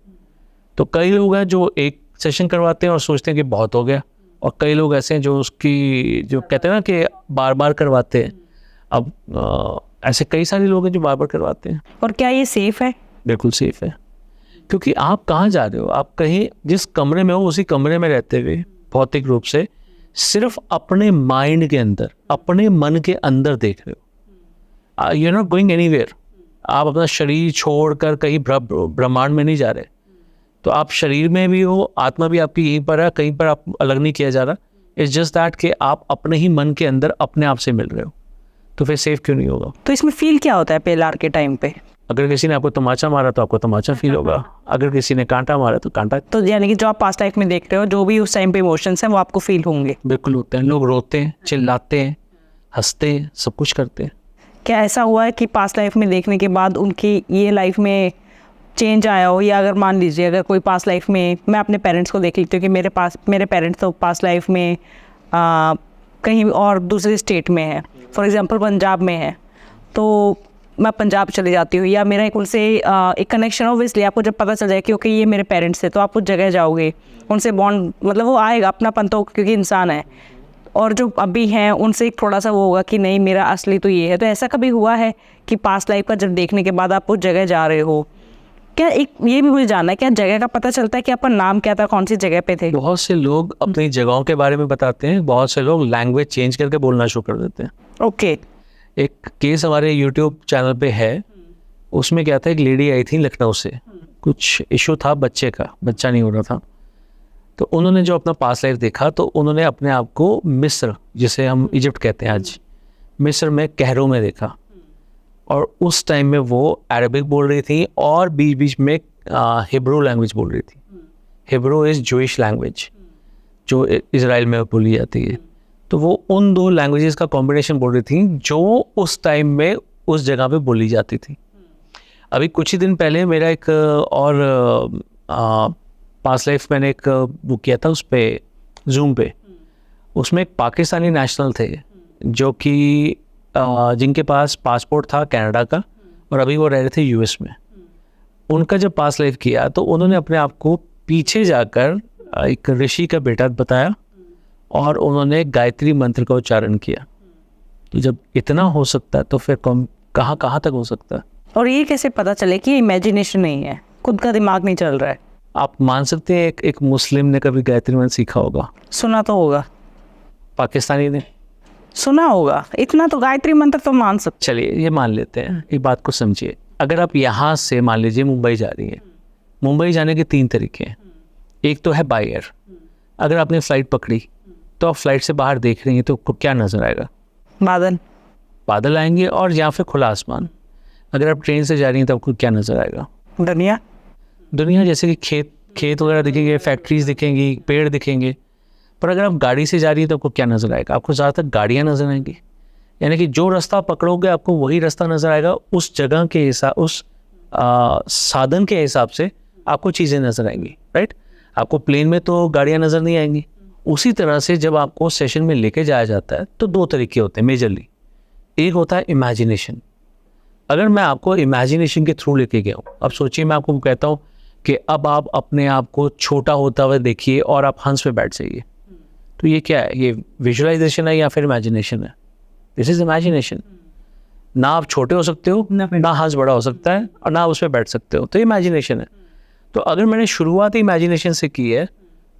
तो कई लोग हैं जो एक सेशन करवाते हैं और सोचते हैं कि बहुत हो गया, और कई लोग ऐसे हैं जो उसकी जो कहते हैं ना कि बार बार करवाते हैं। अब ऐसे कई सारे लोग हैं जो बार बार करवाते हैं। और क्या ये सेफ है? बिल्कुल सेफ है, क्योंकि आप कहाँ जा रहे हो? आप कहीं जिस कमरे में हो उसी कमरे में रहते हुए भौतिक रूप से सिर्फ अपने माइंड के अंदर, अपने मन के अंदर देख रहे हो। You are not going anywhere. आप अपना शरीर छोड़कर कहीं ब्रह्मांड में नहीं जा रहे। तो आप शरीर में भी हो, आत्मा भी आपकी यहीं पर है, कहीं पर आप अलग नहीं किया जा रहा। इट्स जस्ट दैट कि आप अपने ही मन के अंदर अपने आप से मिल रहे हो, तो फिर सेफ क्यों नहीं होगा? तो इसमें फील क्या होता है PLR के टाइम पे? अगर किसी ने आपको तमाचा मारा तो आपको तमाचा फील होगा, अगर किसी ने कांटा मारा तो कांटा। तो यानी कि जो आप पास्ट लाइफ में देख रहे हो, जो भी उस टाइम पे इमोशंस हैं वो आपको फील होंगे। बिल्कुल होते हैं। लोग रोते हैं, चिल्लाते हैं, हंसते हैं, सब कुछ करते हैं। क्या ऐसा हुआ है कि पास्ट लाइफ में देखने के बाद उनकी ये लाइफ में चेंज आया हो? या अगर मान लीजिए अगर कोई पास्ट लाइफ में, मैं अपने पेरेंट्स को देख लेती हूँ कि मेरे पेरेंट्स तो पास्ट लाइफ में कहीं और दूसरे स्टेट में है, फॉर एग्जांपल पंजाब में है, तो मैं पंजाब चले जाती हूँ, या मेरा एक उनसे एक कनेक्शन, ऑब्वियसली आपको जब पता चल जाए कि ओके ये मेरे पेरेंट्स थे, तो आप उस जगह जाओगे, उनसे बॉन्ड मतलब वो आएगा अपनापन, तो क्योंकि इंसान है। और जो अभी हैं उनसे एक थोड़ा सा वो होगा कि नहीं मेरा असली तो ये है। तो ऐसा कभी हुआ है कि पास्ट लाइफ का जब देखने के बाद आप उस जगह जा रहे हो, क्या एक ये भी मुझे जानना है, क्या जगह का पता चलता है कि आपका नाम क्या था, कौन सी जगह पे थे? बहुत से लोग अपनी जगहों के बारे में बताते हैं, बहुत से लोग लैंग्वेज चेंज करके बोलना शुरू कर देते हैं। ओके। एक केस हमारे यूट्यूब चैनल पे है, उसमें क्या था, एक लेडी आई थी लखनऊ से, कुछ इशू था बच्चे का, बच्चा नहीं हो रहा था। तो उन्होंने जो अपना पास्ट लाइफ देखा तो उन्होंने अपने आप को मिस्र, जिसे हम इजिप्ट कहते हैं आज, मिस्र में कहरों में देखा। और उस टाइम में वो अरबिक बोल रही थी और बीच बीच में हिब्रू लैंग्वेज बोल रही थी। हिब्रू इज़ जूइश लैंग्वेज जो इज़राइल में बोली जाती है। तो वो उन दो लैंग्वेजेस का कॉम्बिनेशन बोल रही थी जो उस टाइम में उस जगह पे बोली जाती थी। अभी कुछ ही दिन पहले मेरा एक और पास्ट लाइफ मैंने एक बुक किया था उस पर, जूम पे। उसमें एक पाकिस्तानी नेशनल थे जो कि जिनके पास पासपोर्ट था कनाडा का और अभी वो रह रहे थे यूएस में। उनका जब पास्ट लाइफ किया तो उन्होंने अपने आप को पीछे जाकर एक ऋषि का बेटा बताया और उन्होंने गायत्री मंत्र का उच्चारण किया। तो जब इतना हो सकता है तो फिर कहाँ कहाँ तक हो सकता है? और ये कैसे पता चले कि इमेजिनेशन नहीं है, खुद का दिमाग नहीं चल रहा है? आप मान सकते हैं एक मुस्लिम ने कभी गायत्री मंत्र सीखा होगा? सुना तो होगा। पाकिस्तानी ने सुना होगा, इतना तो गायत्री मंत्र तो मान सकते। चलिए ये मान लेते हैं, एक बात को समझिए। अगर आप यहाँ से मान लीजिए मुंबई जा रही है, मुंबई जाने के 3 तरीके हैं। एक तो है बाय एयर। अगर आपने फ्लाइट पकड़ी तो आप फ्लाइट से बाहर देख रही हैं तो आपको क्या नज़र आएगा? बादल। बादल आएंगे और या फिर खुला आसमान। अगर आप ट्रेन से जा रही हैं तो आपको क्या नज़र आएगा? दुनिया। दुनिया जैसे कि खेत वगैरह दिखेंगे, फैक्ट्रीज दिखेंगी, पेड़ दिखेंगे। पर अगर आप गाड़ी से जा रही है तो आपको क्या नज़र आएगा? आपको ज़्यादातर गाड़ियाँ नज़र आएंगी। यानी कि जो रास्ता पकड़ोगे आपको वही रास्ता नज़र आएगा, उस जगह के हिसाब, उस साधन के हिसाब से आपको चीज़ें नज़र आएंगी, राइट? आपको प्लेन में तो गाड़ियाँ नज़र नहीं आएंगी। उसी तरह से जब आपको सेशन में लेके जाया जाता है तो 2 तरीके होते हैं मेजरली। एक होता है इमेजिनेशन। अगर मैं आपको इमेजिनेशन के थ्रू लेके गया हूँ, अब सोचिए मैं आपको कहता हूँ कि अब आप अपने आप को छोटा होता हुआ देखिए और आप हंस पे बैठ जाइए, तो ये क्या है? ये विजुअलाइजेशन है या फिर इमेजिनेशन है? This is imagination. ना आप छोटे हो सकते हो, ना हंस बड़ा हो सकता है, और ना उस पर बैठ सकते हो, तो इमेजिनेशन है। तो अगर मैंने शुरुआत इमेजिनेशन से की है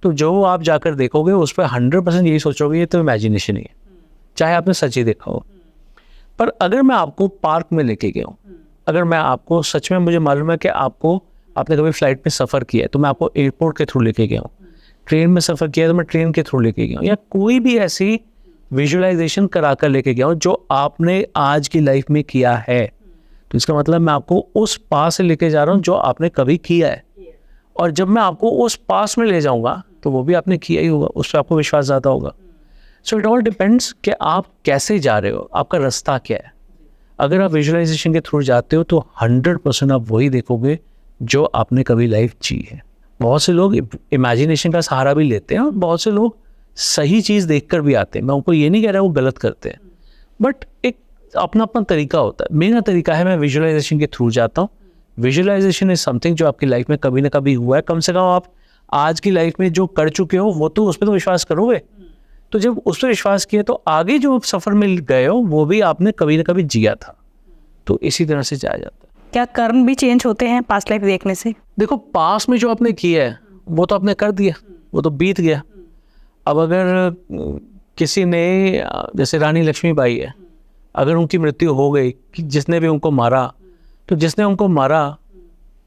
तो जो आप जाकर देखोगे उस पर 100% यही सोचोगे ये तो इमेजिनेशन ही है, चाहे आपने सच ही देखा हो। पर अगर मैं आपको पार्क में लेके गया हूँ, अगर मैं आपको सच में, मुझे मालूम है कि आपने कभी फ्लाइट में सफ़र किया है तो मैं आपको एयरपोर्ट के थ्रू लेके गया हूँ, ट्रेन में सफ़र किया तो मैं ट्रेन के थ्रू लेके गया हूँ, या कोई भी ऐसी विजुअलाइजेशन करा कर लेके गया हूँ जो आपने आज की लाइफ में किया है, तो इसका मतलब मैं आपको उस पास से लेके जा रहा हूँ जो आपने कभी किया है। और जब मैं आपको उस पास में ले जाऊँगा तो वो भी आपने किया ही होगा, उस पर आपको विश्वास ज़्यादा होगा। सो इट ऑल डिपेंड्स कि आप कैसे जा रहे हो, आपका रास्ता क्या है। अगर आप विजुअलाइजेशन के थ्रू जाते हो तो 100% आप वही देखोगे जो आपने कभी लाइफ जी है। बहुत से लोग इमेजिनेशन का सहारा भी लेते हैं और बहुत से लोग सही चीज़ देखकर भी आते हैं। मैं उनको ये नहीं कह रहा वो गलत करते हैं, बट एक अपना अपना तरीका होता है। मेरा तरीका है मैं विजुअलाइजेशन के थ्रू जाता हूँ। विजुअलाइजेशन इज समथिंग जो आपकी लाइफ में कभी ना कभी हुआ है। कम से कम आप आज की लाइफ में जो कर चुके हो वो तो उस पर तो विश्वास करोगे। तो जब उस पर विश्वास किया तो आगे जो सफ़र में गए हो वो भी आपने कभी ना कभी जिया था। तो इसी तरह से जाया जाता है। क्या कर्म भी चेंज होते हैं पास्ट लाइफ देखने से? देखो, पास्ट में जो आपने किया है वो तो आपने कर दिया, वो तो बीत गया। अब अगर किसी ने, जैसे रानी लक्ष्मीबाई है, अगर उनकी मृत्यु हो गई कि जिसने भी उनको मारा, तो जिसने उनको मारा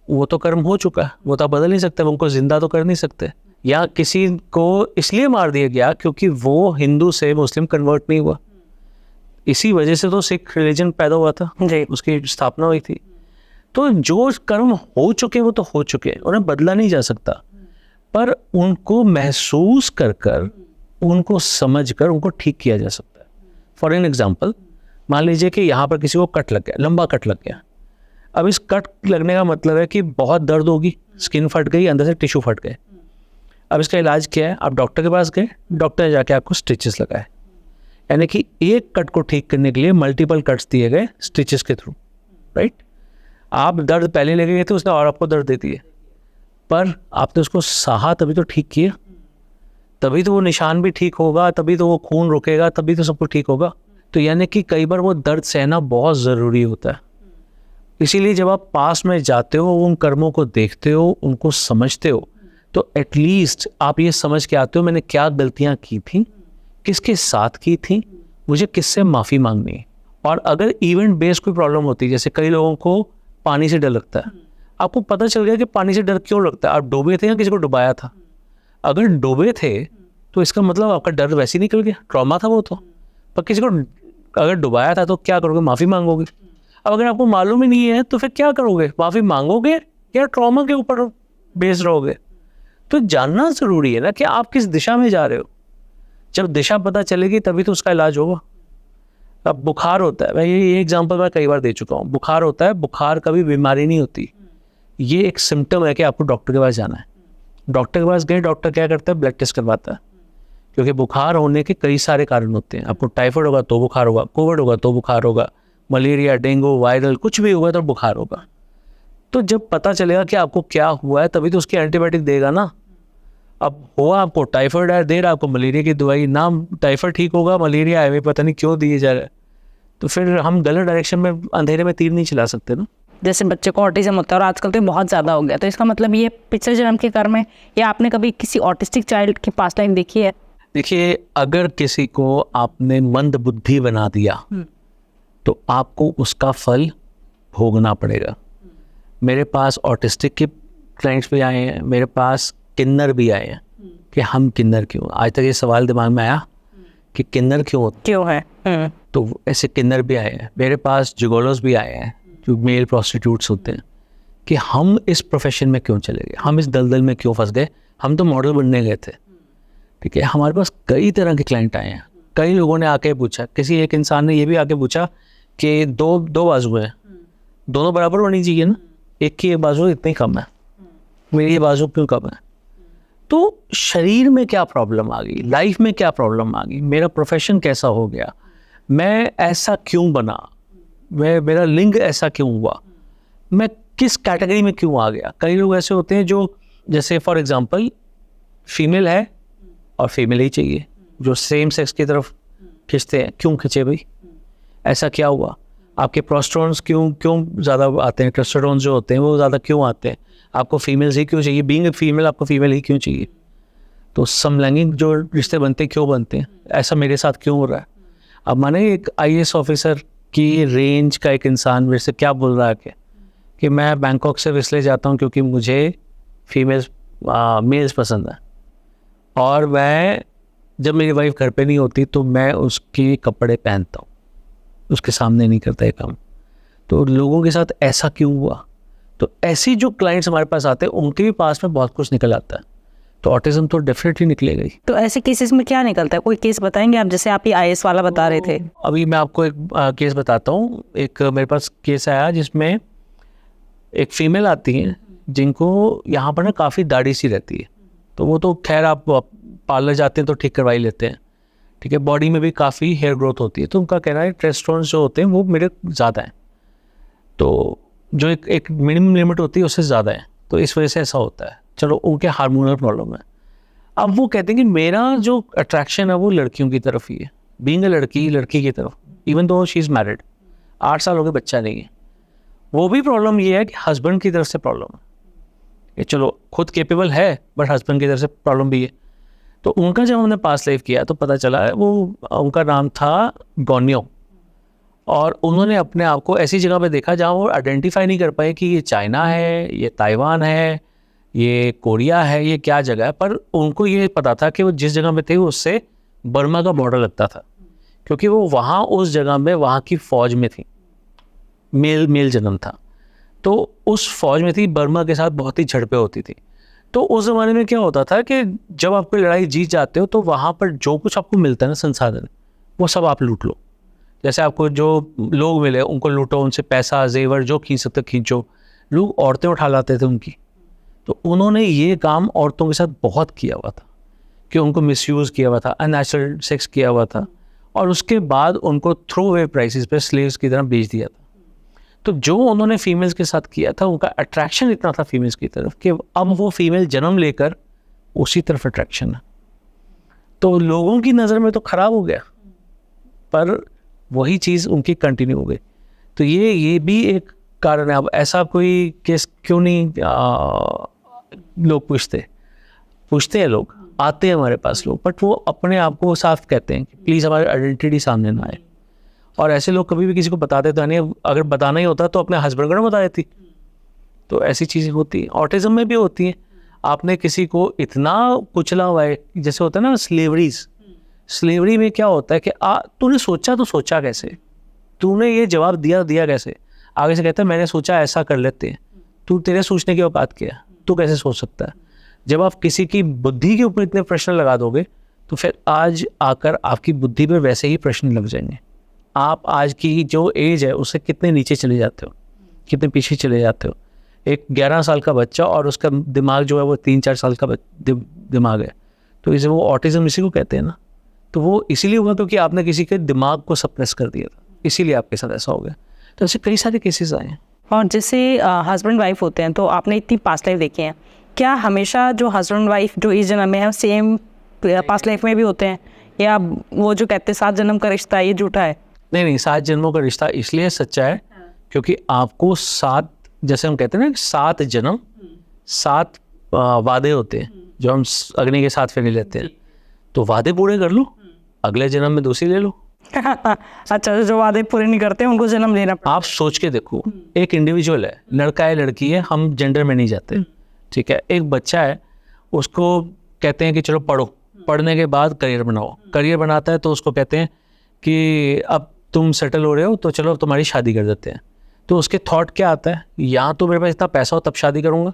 वो तो कर्म हो चुका है, वो तो आप बदल नहीं सकते, वो उनको जिंदा तो कर नहीं सकते। या किसी को इसलिए मार दिया गया क्योंकि वो हिंदू से मुस्लिम कन्वर्ट नहीं हुआ, इसी वजह से तो सिख रिलीजन पैदा हुआ था जी, उसकी स्थापना हुई थी। तो जो कर्म हो चुके वो तो हो चुके, उन्हें बदला नहीं जा सकता, पर उनको महसूस कर कर, उनको समझ कर उनको ठीक किया जा सकता है। फॉर एन एग्जाम्पल, मान लीजिए कि यहाँ पर किसी को कट लग गया, लंबा कट लग गया। अब इस कट लगने का मतलब है कि बहुत दर्द होगी, स्किन फट गई, अंदर से टिश्यू फट गए। अब इसका इलाज क्या है? आप डॉक्टर के पास गए, डॉक्टर ने जाके आपको स्टिचेस लगाए। यानी कि एक कट को ठीक करने के लिए मल्टीपल कट्स दिए गए स्टिचेस के थ्रू, राइट? आप दर्द पहले लेके गए थे, उसने और आपको दर्द दे दिए, पर आपने उसको सहा तभी तो ठीक किया। तभी तो वो निशान भी ठीक होगा, तभी तो वो खून रुकेगा, तभी तो सब कुछ ठीक होगा। तो यानी कि कई बार वो दर्द सहना बहुत ज़रूरी होता है। इसीलिए जब आप पास में जाते हो, उन कर्मों को देखते हो, उनको समझते हो, तो एटलीस्ट आप ये समझ के आते हो मैंने क्या गलतियाँ की थी, किसके साथ की थी, मुझे किससे माफ़ी मांगनी है। और अगर इवेंट बेस्ड कोई प्रॉब्लम होती है, जैसे कई लोगों को पानी से डर लगता है, आपको पता चल गया कि पानी से डर क्यों लगता है, आप डूबे थे या किसी को डुबाया था। अगर डूबे थे तो इसका मतलब आपका डर वैसे ही निकल गया, ट्रॉमा था वो तो। पर किसी को अगर डुबाया था तो क्या करोगे, माफ़ी मांगोगे। अब अगर आपको मालूम ही नहीं है तो फिर क्या करोगे, माफ़ी मांगोगे या ट्रॉमा के ऊपर बेस रहोगे। तो जानना ज़रूरी है ना कि आप किस दिशा में जा रहे हो। जब दिशा पता चलेगी तभी तो उसका इलाज होगा। अब बुखार होता है, मैं ये एग्जांपल मैं कई बार दे चुका हूँ। बुखार होता है, बुखार कभी बीमारी नहीं होती, ये एक सिम्टम है कि आपको डॉक्टर के पास जाना है। डॉक्टर के पास गए, डॉक्टर क्या करता है, ब्लड टेस्ट करवाता है, क्योंकि बुखार होने के कई सारे कारण होते हैं। आपको टाइफाइड होगा तो बुखार होगा, कोविड होगा तो बुखार होगा, मलेरिया, डेंगू, वायरल कुछ भी हुआ तो बुखार होगा। तो जब पता चलेगा कि आपको क्या हुआ है तभी तो उसकी एंटीबायोटिक देगा ना। अब हुआ आपको टाइफाइड है, दे रहा आपको मलेरिया की दवाई, नाम टाइफाइड ठीक होगा, मलेरिया है, पता नहीं क्यों दिए जा रहा है। तो फिर हम गलत डायरेक्शन में, अंधेरे में तीर नहीं चला सकते ना। जैसे बच्चे को ऑटिज्म होता है और आजकल तो ये बहुत ज़्यादा हो गया, तो इसका मतलब ये पिछले जन्म के कर्म है, या आपने कभी किसी ऑटिस्टिक चाइल्ड की पास्ट लाइफ देखी है? देखिए, अगर किसी को आपने मंद बुद्धि बना दिया तो आपको उसका फल भोगना पड़ेगा। मेरे पास ऑटिस्टिक के क्लाइंट्स भी आए हैं, मेरे पास किन्नर भी आए हैं कि हम किन्नर क्यों। आज तक ये सवाल दिमाग में आया कि किन्नर क्यों है। तो ऐसे किन्नर भी आए हैं। मेरे पास जिगोलोस भी आए हैं जो मेल प्रोस्टिट्यूट्स होते हैं, कि हम इस प्रोफेशन में क्यों चले गए, हम इस दलदल में क्यों फंस गए, हम तो मॉडल बनने गए थे। ठीक है, हमारे पास कई तरह के क्लाइंट आए हैं। कई लोगों ने आके पूछा, किसी एक इंसान ने ये भी आके पूछा कि दो बाजू हैं, दोनों बराबर होनी चाहिए ना, एक की एक बाजू इतनी कम है, मेरी ये बाजू क्यों कम है। तो शरीर में क्या प्रॉब्लम आ गई, लाइफ में क्या प्रॉब्लम आ गई, मेरा प्रोफेशन कैसा हो गया, मैं ऐसा क्यों बना, मेरा लिंग ऐसा क्यों हुआ, मैं किस कैटेगरी में क्यों आ गया। कई लोग ऐसे होते हैं जो, जैसे फॉर एग्जांपल फीमेल है और फीमेल ही चाहिए, जो सेम सेक्स की तरफ खींचते हैं, क्यों खींचे भाई, ऐसा क्या हुआ। आपके प्रोस्टेरोन्स क्यों ज़्यादा आते हैं, टेस्टोस्टेरोन जो होते हैं वो ज़्यादा क्यों आते हैं, आपको फीमेल्स ही क्यों चाहिए, बीइंग फीमेल आपको फीमेल ही क्यों चाहिए। तो समलैंगिक जो रिश्ते बनते हैं क्यों बनते हैं, ऐसा मेरे साथ क्यों हो रहा है। अब माने एक IAS ऑफिसर की रेंज का एक इंसान मेरे से क्या बोल रहा है कि मैं बैंकॉक से इसलिए जाता हूँ क्योंकि मुझे फीमेल्स मेल्स पसंद है, और मैं जब मेरी वाइफ घर पे नहीं होती तो मैं उसके कपड़े पहनता हूँ, उसके सामने नहीं करता ये काम। तो लोगों के साथ ऐसा क्यों हुआ। तो ऐसी जो क्लाइंट्स हमारे पास आते हैं उनके भी पास में बहुत कुछ निकल आता है। तो ऑटिज्म तो डेफिनेटली निकलेगा ही। तो ऐसे केसेस में क्या निकलता है, कोई केस बताएंगे आप, जैसे आप ये IAS वाला बता रहे थे। अभी मैं आपको एक केस बताता हूँ। एक मेरे पास केस आया जिसमें एक फीमेल आती है जिनको यहाँ पर ना काफ़ी दाढ़ी सी रहती है। तो वो तो खैर आप पार्लर जाते हैं तो ठीक करवा ही लेते हैं, ठीक है। बॉडी में भी काफ़ी हेयर ग्रोथ होती है, तो उनका कहना है टेस्टोस्टेरोन जो होते हैं वो मेरे ज़्यादा हैं, तो जो एक मिनिमम लिमिट होती है उससे ज़्यादा है, तो इस वजह से ऐसा होता है। चलो, उनके हार्मोनल प्रॉब्लम है। अब वो कहते हैं कि मेरा जो अट्रैक्शन है वो लड़कियों की तरफ ही है, बीइंग अ लड़की की तरफ, even though she is married, 8 साल हो गए, बच्चा नहीं है। वो भी प्रॉब्लम ये है कि हस्बैंड की तरफ से प्रॉब्लम है, ये चलो खुद केपेबल है बट हस्बैंड की तरफ से प्रॉब्लम भी है। तो उनका जब हमने पास लाइफ किया तो पता चला है वो, उनका नाम था गोनियो, और उन्होंने अपने आप को ऐसी जगह पे देखा जहाँ वो आइडेंटिफाई नहीं कर पाए कि ये चाइना है, ये ताइवान है, ये कोरिया है, ये क्या जगह है। पर उनको ये पता था कि वो जिस जगह में थे उससे बर्मा का बॉर्डर लगता था, क्योंकि वो वहाँ उस जगह में वहाँ की फ़ौज में थी, मेल जन्म था, तो उस फौज में थी, बर्मा के साथ बहुत ही झड़पें होती थी। तो उस ज़माने में क्या होता था कि जब आप कोई लड़ाई जीत जाते हो तो वहाँ पर जो कुछ आपको मिलता है ना संसाधन, वो सब आप लूट लो। जैसे आपको जो लोग मिले उनको लूटो, उनसे पैसा जेवर जो खींच सकते खींचो। लोग औरतें उठा लाते थे उनकी, तो उन्होंने ये काम औरतों के साथ बहुत किया हुआ था कि उनको मिसयूज़ किया हुआ था, अननेचुरल सेक्स किया हुआ था, और उसके बाद उनको थ्रो अवे प्राइसेस पे स्लेव्स की तरह बेच दिया था। तो जो उन्होंने फीमेल्स के साथ किया था, उनका अट्रैक्शन इतना था फीमेल्स की तरफ कि अब वो फीमेल जन्म लेकर उसी तरफ अट्रैक्शन है। तो लोगों की नज़र में तो ख़राब हो गया, पर वही चीज़ उनकी कंटिन्यू हो गई। तो ये भी एक कारण है। अब ऐसा कोई केस क्यों नहीं लोग पूछते हैं, लोग आते हैं हमारे पास लोग, बट वो अपने आप को साफ कहते हैं कि प्लीज़ हमारी आइडेंटिटी सामने ना आए। और ऐसे लोग कभी भी किसी को बताते तो नहीं, अगर बताना ही होता तो अपने हस्बैंड को ना बता देती। तो ऐसी चीज़ें होती हैं, ऑटिज्म में भी होती हैं। आपने किसी को इतना कुचला हुआ है, जैसे होता है ना स्लेवरी में क्या होता है कि तूने सोचा तो सोचा कैसे, तूने ये जवाब दिया कैसे। आगे से कहता है मैंने सोचा ऐसा कर लेते हैं, तू तेरे सोचने की औकात क्या है, तू कैसे सोच सकता है। जब आप किसी की बुद्धि के ऊपर इतने प्रश्न लगा दोगे तो फिर आज आकर आपकी बुद्धि पर वैसे ही प्रश्न लग जाएंगे। आप आज की जो एज है उससे कितने नीचे चले जाते हो, कितने पीछे चले जाते हो। एक 11 साल का बच्चा और उसका दिमाग जो है वो 3-4 साल का दिमाग है, तो इसे वो ऑटिज्म इसी को कहते हैं ना। तो वो इसीलिए हुआ क्योंकि आपने किसी के दिमाग को सप्रेस कर दिया था, इसीलिए आपके साथ ऐसा हो गया। तो ऐसे कई सारे केसेस आए हैं। और जैसे हस्बैंड वाइफ होते हैं, तो आपने इतनी पास्ट लाइफ देखी है, क्या हमेशा जो हस्बैंड वाइफ जो इस जन्म में है सेम पास्ट लाइफ में भी होते हैं, या वो जो कहते हैं 7 जन्म का रिश्ता है ये झूठा है? नहीं, 7 जन्मों का रिश्ता इसलिए सच्चा है क्योंकि आपको 7, जैसे हम कहते हैं ना 7 जन्म 7 वादे होते हैं जो हम अग्नि के साथ फेरे लेते हैं। तो वादे पूरे कर लो, अगले जन्म में दूसरी ले लो। अच्छा, जो वादे पूरे नहीं करते उनको जन्म लेना पड़ता। आप सोच के देखो, एक इंडिविजुअल है, लड़का है लड़की है, हम जेंडर में नहीं जाते, ठीक है। एक बच्चा है, उसको कहते हैं कि चलो पढ़ो, पढ़ने के बाद करियर बनाओ, करियर बनाता है तो उसको कहते हैं कि अब तुम सेटल हो रहे हो तो चलो तुम्हारी शादी कर देते हैं। तो उसके थॉट क्या आता है, या तो मेरे पास इतना पैसा हो तब शादी करूँगा,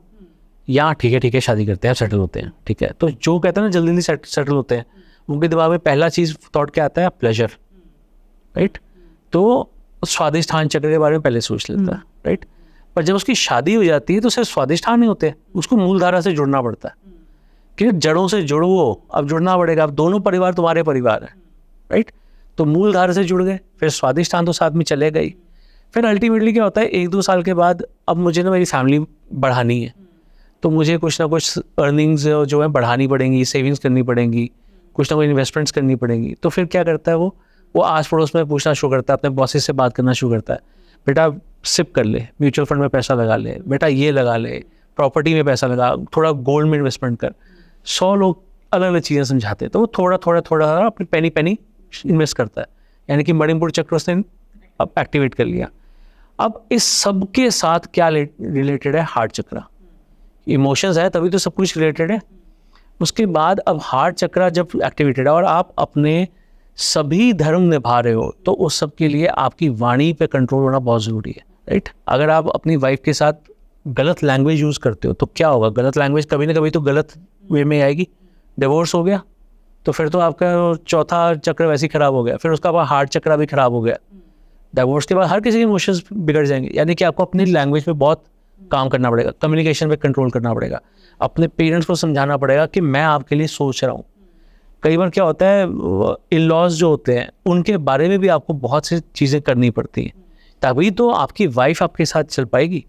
या ठीक है शादी करते हैं, सेटल होते हैं, ठीक है। तो जो कहते हैं ना जल्दी सेटल होते हैं, उनके दिमाग में पहला चीज़ थॉट क्या आता है, प्लेजर, राइट। तो स्वादिष्ठान चक्र के बारे में पहले सोच लेता है, राइट। पर जब उसकी शादी हो जाती है तो सिर्फ स्वादिष्ठान नहीं होते, उसको मूल धारा से जुड़ना पड़ता है कि जड़ों से जुड़ो, अब जुड़ना पड़ेगा। अब दोनों परिवार तुम्हारे परिवार है, राइट। तो मूल धारा से जुड़ गए, फिर स्वादिष्ठान तो साथ में चले गई। फिर अल्टीमेटली क्या होता है, 1-2 साल के बाद अब मुझे ना मेरी फैमिली बढ़ानी है, तो मुझे कुछ ना कुछ अर्निंग्स जो है बढ़ानी पड़ेंगी, सेविंग्स करनी पड़ेंगी, कुछ ना कुछ इन्वेस्टमेंट्स करनी पड़ेंगी। तो फिर क्या करता है वो आस पड़ोस में पूछना शुरू करता है, अपने बॉसेस से बात करना शुरू करता है, बेटा सिप कर ले, म्यूचुअल फंड में पैसा लगा ले, बेटा ये लगा ले, प्रॉपर्टी में पैसा लगा, थोड़ा गोल्ड में इन्वेस्टमेंट कर। 100 लोग अलग अलग चीज़ें समझाते हैं, तो वो थोड़ा अपनी पेनी इन्वेस्ट करता है, यानी कि मणिपुर चक्र उसने अब एक्टिवेट कर लिया। अब इस सब के साथ क्या रिलेटेड है, हार्ट चक्र, इमोशंस है तभी तो सब कुछ रिलेटेड है। उसके बाद अब हार्ट चक्र जब एक्टिवेटेड है और आप अपने सभी धर्म निभा रहे हो, तो उस सब के लिए आपकी वाणी पे कंट्रोल होना बहुत ज़रूरी है, राइट। अगर आप अपनी वाइफ के साथ गलत लैंग्वेज यूज़ करते हो तो क्या होगा, गलत लैंग्वेज कभी ना कभी तो गलत वे में आएगी। डिवोर्स हो गया तो फिर तो आपका चौथा चक्र वैसे ही खराब हो गया, फिर उसका बाद हार्ट चक्र भी खराब हो गया। डिवोर्स के बाद हर किसी के इमोशंस बिगड़ जाएंगे, यानी कि आपको अपनी लैंग्वेज पे बहुत काम करना पड़ेगा, कम्युनिकेशन पे कंट्रोल करना पड़ेगा, अपने पेरेंट्स को समझाना पड़ेगा कि मैं आपके लिए सोच रहा हूँ। कई बार क्या होता है, इन लॉज जो होते हैं उनके बारे में भी आपको बहुत सी चीज़ें करनी पड़ती हैं, तभी तो आपकी वाइफ आपके साथ चल पाएगी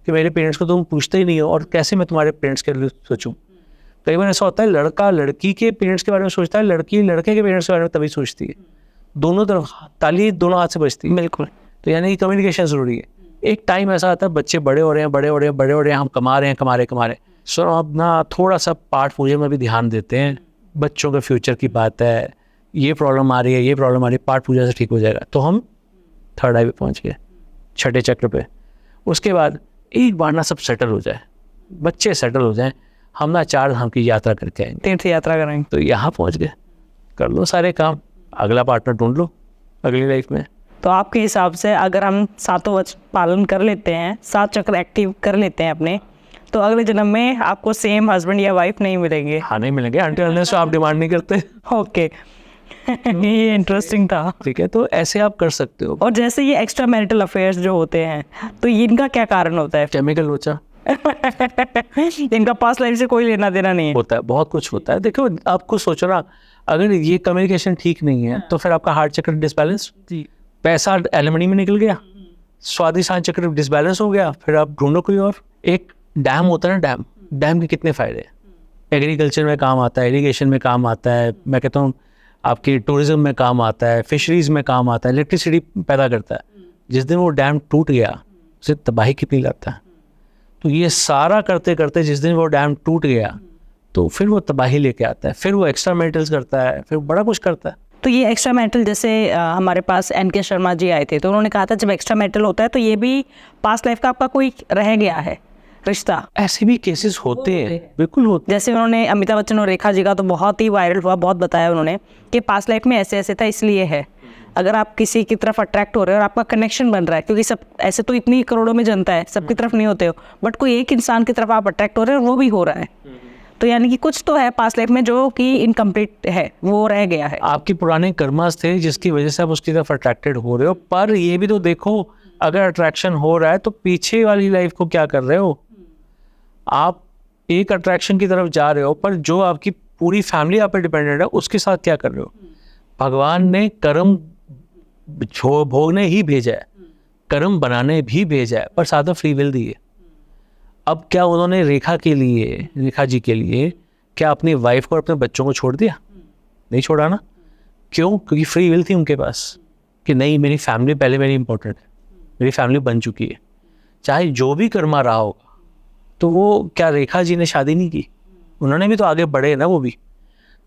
कि मेरे पेरेंट्स को तुम पूछते ही नहीं हो और कैसे मैं तुम्हारे पेरेंट्स के लिए सोचूं। कई बार ऐसा होता है, लड़का लड़की के पेरेंट्स के बारे में सोचता है, लड़की लड़के के पेरेंट्स के बारे में तभी सोचती है। दोनों तरफ ताली दोनों हाथ से बजती है। बिल्कुल। तो यानी कि कम्युनिकेशन ज़रूरी है। एक टाइम ऐसा आता है, बच्चे बड़े हो रहे हैं, हम कमा रहे हैं। सो अब ना थोड़ा सा पाठ पूजा में भी ध्यान देते हैं, बच्चों के फ्यूचर की बात है, ये प्रॉब्लम आ रही है, पाठ पूजा से ठीक हो जाएगा। तो हम 3rd आई पे पहुँच गए, 6ठे चक्र पे। उसके बाद एक बार ना सब सेटल हो जाए, बच्चे सेटल हो जाएं, हम ना 4 धाम की यात्रा करके आएंगे, तीर्थ यात्रा करेंगे। तो यहाँ पहुँच गए, कर लो सारे काम, अगला पार्टनर ढूंढ लो अगली लाइफ में। तो आपके हिसाब से अगर हम 7 वचन पालन कर लेते हैं, 7 चक्र एक्टिव कर लेते हैं अपने, तो अगले जन्म में आपको सेम हस्बैंड या वाइफ नहीं मिलेंगे? हाँ, नहीं मिलेंगे, अनटिल अनलेस आप डिमांड नहीं करते। ओके। ये इंटरेस्टिंग था। ठीक है, तो ऐसे आप कर सकते हो। और जैसे ये एक्स्ट्रा मैरिटल अफेयर्स जो होते हैं, तो इनका क्या कारण होता है? केमिकल लोचा इनका पास्ट लाइफ से कोई लेना देना नहीं है? होता है, बहुत कुछ होता है। देखो, आपको सोचो ना, अगर ये कम्युनिकेशन ठीक नहीं है तो फिर आपका हार्ट चक्र डिसबैलेंस, पैसा एलिमनी में निकल गया, स्वादिष्ठान चक्र डिसबैलेंस हो गया, फिर आप ढूंढो कोई और। एक डैम होता है ना, डैम के कितने फायदे हैं? एग्रीकल्चर में काम आता है, इरिगेशन में काम आता है, मैं कहता हूँ आपकी टूरिज्म में काम आता है, फिशरीज में काम आता है, इलेक्ट्रिसिटी पैदा करता है। जिस दिन वो डैम टूट गया उसे तबाही कितनी लगता है। तो ये सारा करते करते जिस दिन वो डैम टूट गया तो फिर वो तबाही लेके आता है, फिर वो एक्स्ट्रा मेटल्स करता है, फिर बड़ा कुछ करता है। तो ये एक्स्ट्रा मेटल, जैसे हमारे पास NK शर्मा जी आए थे तो उन्होंने कहा था जब एक्स्ट्रा मेटल होता है तो ये भी पास्ट लाइफ का आपका कोई रह गया है रिश्ता। ऐसे भी केसेस होते हैं, बिल्कुल होते जैसे उन्होंने अमिताभ बच्चन और रेखा जी का तो बहुत ही वायरल हुआ, बहुत बताया उन्होंने कि पास्ट लाइफ में ऐसे ऐसे था इसलिए है। अगर आप किसी की तरफ अट्रैक्ट हो रहे हो और आपका कनेक्शन बन रहा है, क्योंकि सब ऐसे तो इतनी करोड़ों में जनता है, सबकी तरफ नहीं होते हो, बट कोई एक इंसान की तरफ आप अट्रैक्ट हो रहे हो और वो भी हो रहा है, तो यानी कि कुछ तो है पास्ट लाइफ में जो कि इनकम्प्लीट है, वो रह गया है। आपके पुराने कर्मास थे जिसकी वजह से आप उसकी तरफ अट्रैक्टेड हो रहे हो। पर ये भी तो देखो, अगर अट्रैक्शन हो रहा है तो पीछे वाली लाइफ को क्या कर रहे हो आप। एक अट्रैक्शन की तरफ जा रहे हो पर जो आपकी पूरी फैमिली आप पे डिपेंडेंट है उसके साथ क्या कर रहे हो। भगवान ने कर्म भोगने ही भेजा है, कर्म बनाने भी भेजा है, पर साथ में फ्री विल दी है। अब क्या उन्होंने रेखा जी के लिए क्या अपनी वाइफ को और अपने बच्चों को छोड़ दिया? नहीं छोड़ा ना। क्यों? क्योंकि फ्री विल थी उनके पास कि नहीं, मेरी फैमिली पहले मेरी इंपॉर्टेंट है, मेरी फैमिली बन चुकी है, चाहे जो भी कर्मा रहा होगा। तो वो क्या रेखा जी ने शादी नहीं की? उन्होंने भी तो आगे बढ़े ना वो भी।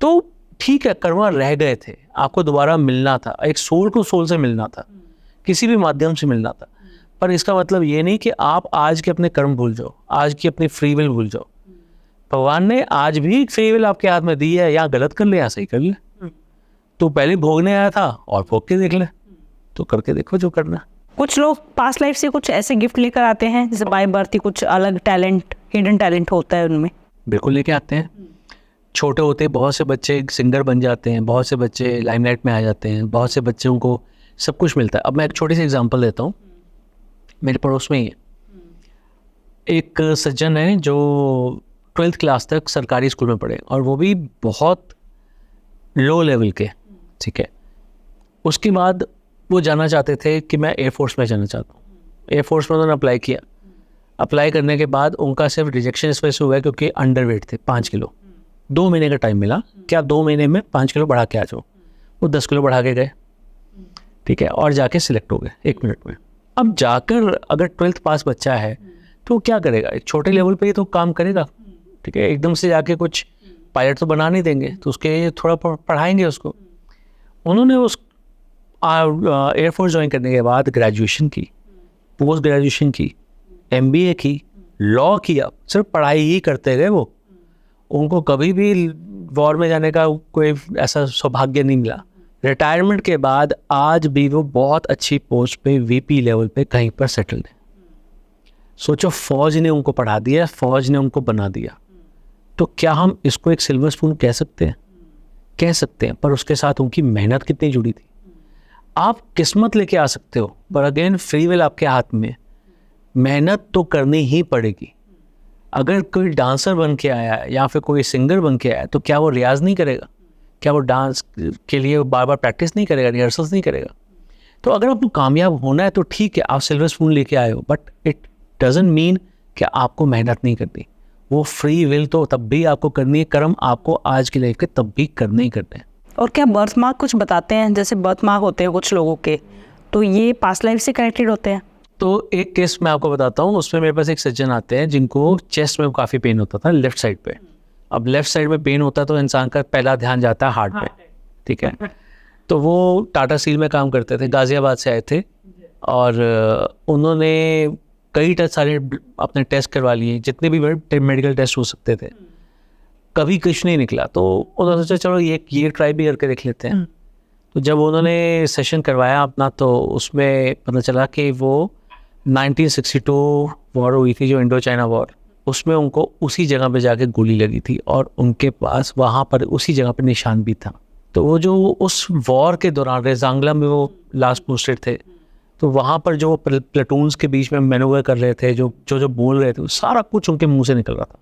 तो ठीक है, कर्मा रह गए थे, आपको दोबारा मिलना था, एक सोल टू सोल से मिलना था, किसी भी माध्यम से मिलना था। पर इसका मतलब ये नहीं कि आप आज के अपने कर्म भूल जाओ, आज की अपनी फ्री विल भूल जाओ। भगवान ने आज भी फ्री विल आपके हाथ में दी है, या गलत कर ले या सही कर ले। तो पहले भोगने आया था और भोग के देख ले, तो करके देखो जो करना। कुछ लोग पास्ट लाइफ से कुछ ऐसे गिफ्ट लेकर आते हैं, जैसे बाय बर्थ ही कुछ अलग टैलेंट, हिडन टैलेंट होता है उनमें। बिल्कुल लेके आते हैं। छोटे होते बहुत से बच्चे सिंगर बन जाते हैं, बहुत से बच्चे लाइमलाइट में आ जाते हैं, बहुत से बच्चों को सब कुछ मिलता है। अब मैं एक छोटी सी एग्जांपल देता हूँ, मेरे पड़ोस में ही है एक सज्जन है जो 12th क्लास तक सरकारी स्कूल में पढ़े, और वो भी बहुत लो लेवल के, ठीक है। उसके बाद वो जाना चाहते थे कि मैं एयरफोर्स में जाना चाहता हूँ। एयरफोर्स में उन्होंने अप्लाई किया। अप्लाई करने के बाद उनका सिर्फ रिजेक्शन इस वजह से हुआ क्योंकि अंडरवेट थे 5 किलो। 2 महीने का टाइम मिला, क्या 2 महीने में 5 किलो बढ़ा के आ जाओ। वो 10 किलो बढ़ा के गए, ठीक है, और जाके सिलेक्ट हो गए 1 मिनट में। अब जाकर अगर 12th पास बच्चा है तो क्या करेगा? एक छोटे लेवल पे ही तो काम करेगा, ठीक है। एकदम से जाके कुछ पायलट तो बना नहीं देंगे, तो उसके थोड़ा पढ़ाएंगे उसको। उन्होंने उस एयरफोर्स ज्वाइन करने के बाद ग्रेजुएशन की, पोस्ट ग्रेजुएशन की, MBA की, लॉ किया, सिर्फ पढ़ाई ही करते गए वो। उनको कभी भी वॉर में जाने का कोई ऐसा सौभाग्य नहीं मिला। रिटायरमेंट के बाद आज भी वो बहुत अच्छी पोस्ट पे VP लेवल पे कहीं पर सेटल्ड है। सोचो, फौज ने उनको पढ़ा दिया, फौज ने उनको बना दिया। तो क्या हम इसको एक सिल्वर स्पून कह सकते हैं? कह सकते हैं, पर उसके साथ उनकी मेहनत कितनी जुड़ी थी। आप किस्मत लेके आ सकते हो, पर अगेन फ्री विल आपके हाथ में। मेहनत तो करनी ही पड़ेगी। अगर कोई डांसर बन के आया है या फिर कोई सिंगर बन के आया है, तो क्या वो रियाज नहीं करेगा? क्या वो डांस के लिए बार बार प्रैक्टिस नहीं करेगा, रिहर्सल्स नहीं करेगा? तो अगर आपको कामयाब होना है तो ठीक है, आप सिल्वर स्पून लेके आए हो, बट इट डजंट मीन कि आपको मेहनत नहीं करनी। वो फ्री विल तो तब भी आपको करनी है, कर्म आपको आज की लाइफ के तब भी करने ही करने हैं। और क्या बर्थ मार्क कुछ बताते हैं? जैसे बर्थ मार्क होते हैं कुछ लोगों के, तो ये पास्ट लाइफ से कनेक्टेड होते हैं? तो एक केस मैं आपको बताता हूँ, उसमें मेरे पास एक सज्जन आते हैं जिनको चेस्ट में काफ़ी पेन होता था, लेफ्ट साइड पे। अब लेफ्ट साइड में पेन होता है तो इंसान का पहला ध्यान जाता है हार्ट पे, ठीक है। तो वो टाटा स्टील में काम करते थे, गाज़ियाबाद से आए थे, और उन्होंने कई सारे अपने टेस्ट करवा लिए, जितने भी मेडिकल टेस्ट हो सकते थे, कभी कुछ नहीं निकला। तो उन्होंने सोचा चलो ये ट्राई भी करके देख लेते हैं। तो जब उन्होंने सेशन करवाया अपना, तो उसमें पता चला कि वो 1962 वॉर हुई थी, जो इंडो चाइना वॉर, उसमें उनको उसी जगह पे जाके गोली लगी थी, और उनके पास वहाँ पर उसी जगह पे निशान भी था। तो वो जो उस वॉर के दौरान रेजांगला में वो लास्ट पोस्टेड थे, तो वहाँ पर जो प्लेटून्स के बीच में मैनूवर कर रहे थे, जो बोल रहे थे, सारा कुछ उनके मुंह से निकल रहा था।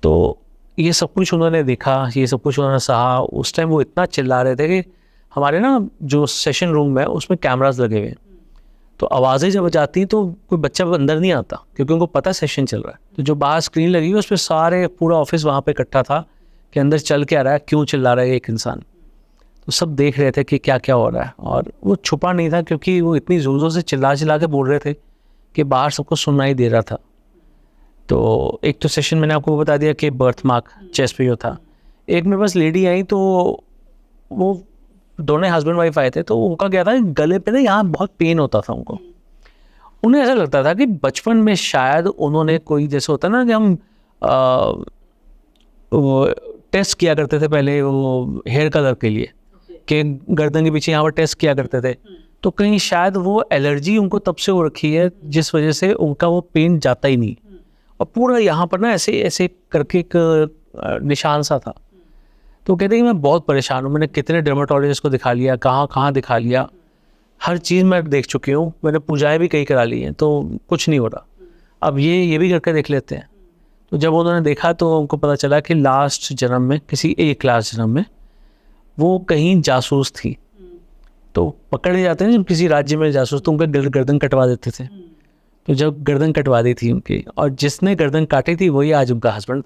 तो ये सब कुछ उन्होंने देखा, ये सब कुछ उन्होंने सहा। उस टाइम वो इतना चिल्ला रहे थे कि हमारे ना जो सेशन रूम है उसमें कैमरास लगे हुए हैं, तो आवाज़ें जब जाती हैं तो कोई बच्चा अंदर नहीं आता, क्योंकि उनको पता सेशन चल रहा है। तो जो बाहर स्क्रीन लगी हुई उस पर सारे पूरा ऑफिस वहाँ पे इकट्ठा था कि अंदर चल क्या रहा है, क्यों चिल्ला रहा है एक इंसान। तो सब देख रहे थे कि क्या क्या हो रहा है, और वो छुपा नहीं था क्योंकि वो इतनी ज़ोर से चिल्ला चिल्ला के बोल रहे थे कि बाहर सबको सुनाई दे रहा था। तो एक तो सेशन मैंने आपको बता दिया कि बर्थ मार्क चेस्ट पे जो था। एक मेरे पास लेडी आई, तो वो दोनों हस्बैंड वाइफ आए थे, तो उनका क्या था, गले पे ना यहाँ बहुत पेन होता था उनको। उन्हें ऐसा लगता था कि बचपन में शायद उन्होंने कोई, जैसे होता ना कि हम टेस्ट किया करते थे पहले वो हेयर कलर के लिए, कि गर्दन के पीछे यहाँ पर टेस्ट किया करते थे, तो कहीं शायद वो एलर्जी उनको तब से हो रखी है जिस वजह से उनका वो पेन जाता ही नहीं, और पूरा यहाँ पर ना ऐसे ऐसे करके एक निशान सा था। तो कहते हैं कि मैं बहुत परेशान हूँ, मैंने कितने डर्माटोलॉजिस्ट को दिखा लिया, कहाँ कहाँ दिखा लिया, हर चीज़ मैं देख चुकी हूँ, मैंने पूजाएं भी कई करा ली हैं, तो कुछ नहीं हो रहा। अब ये भी करके देख लेते हैं। तो जब उन्होंने देखा तो उनको पता चला कि लास्ट जन्म में, किसी एक लास्ट जन्म में वो कहीं जासूस थी। तो पकड़े जाते हैं जब किसी राज्य में जासूस, तो उनका गर्दन कटवा देते थे। तो जब गर्दन कटवा दी थी उनकी, और जिसने गर्दन काटी थी वही आज उनका हस्बैंड।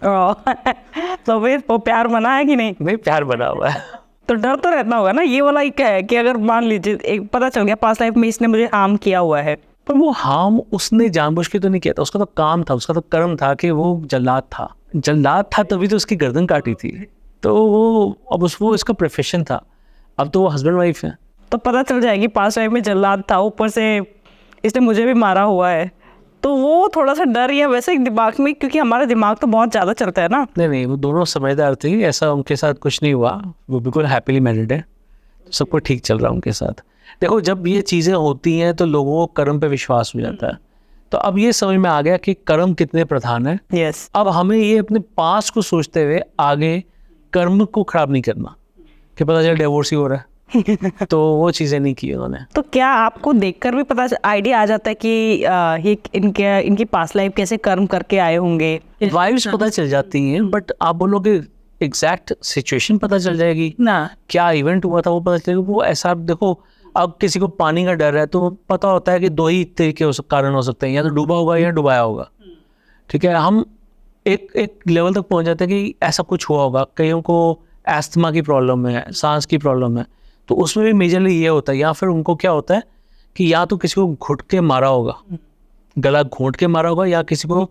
तो वो प्यार बना है कि नहीं? नहीं, प्यार बना हुआ है। तो डर तो रहता होगा ना, ये वाला ही क्या है कि अगर मान लीजिए एक पता चल गया पास्ट लाइफ में इसने मुझे हार्म किया हुआ है। पर वो हार्म उसने जानबूझ के तो नहीं किया था, उसका तो काम था, उसका तो कर्म था कि वो जल्लाद था तभी तो उसकी गर्दन काटी थी। तो वो अब वो इसका प्रोफेशन था, अब तो वो हस्बैंड वाइफ है। तो पता चल जाएगी पास्ट लाइफ में जल्लाद था, ऊपर से इसने मुझे भी मारा हुआ है, तो वो थोड़ा सा डर या वैसे दिमाग में, क्योंकि हमारा दिमाग तो बहुत ज़्यादा चलता है ना। नहीं, वो दोनों समझदार थे, ऐसा उनके साथ कुछ नहीं हुआ, वो बिल्कुल हैप्पीली मैरिड है, सब कुछ ठीक चल रहा है उनके साथ। देखो, जब ये चीज़ें होती हैं तो लोगों को कर्म पे विश्वास हो जाता है। तो अब ये समझ में आ गया कि कर्म कितने प्रधान है। यस। अब हमें ये अपने पास को सोचते हुए आगे कर्म को खराब नहीं करना, कि पता चला डिवोर्स ही हो रहा है। तो वो चीज़ें नहीं की उन्होंने। तो क्या आपको देखकर भी पता आइडिया आ जाता है कि ये इनकी पास्ट लाइफ कैसे कर्म करके आए होंगे? वाइब्स पता चल जाती हैं, बट आप बोलोगे एग्जैक्ट सिचुएशन पता चल जाएगी ना, क्या इवेंट हुआ था वो पता चलेगा। वो ऐसा, देखो, अब किसी को पानी का डर है तो पता होता है कि दो ही तरीके कारण हो सकते हैं, या तो डूबा होगा या डुबाया होगा। ठीक है, हम एक लेवल तक पहुंच जाते हैं कि ऐसा कुछ हुआ होगा। कईयों को एस्थमा की प्रॉब्लम है, सांस की प्रॉब्लम है, तो उसमें भी मेजरली ये होता है। या फिर उनको क्या होता है कि या तो किसी को घुट के मारा होगा, गला घोंट के मारा होगा, या किसी को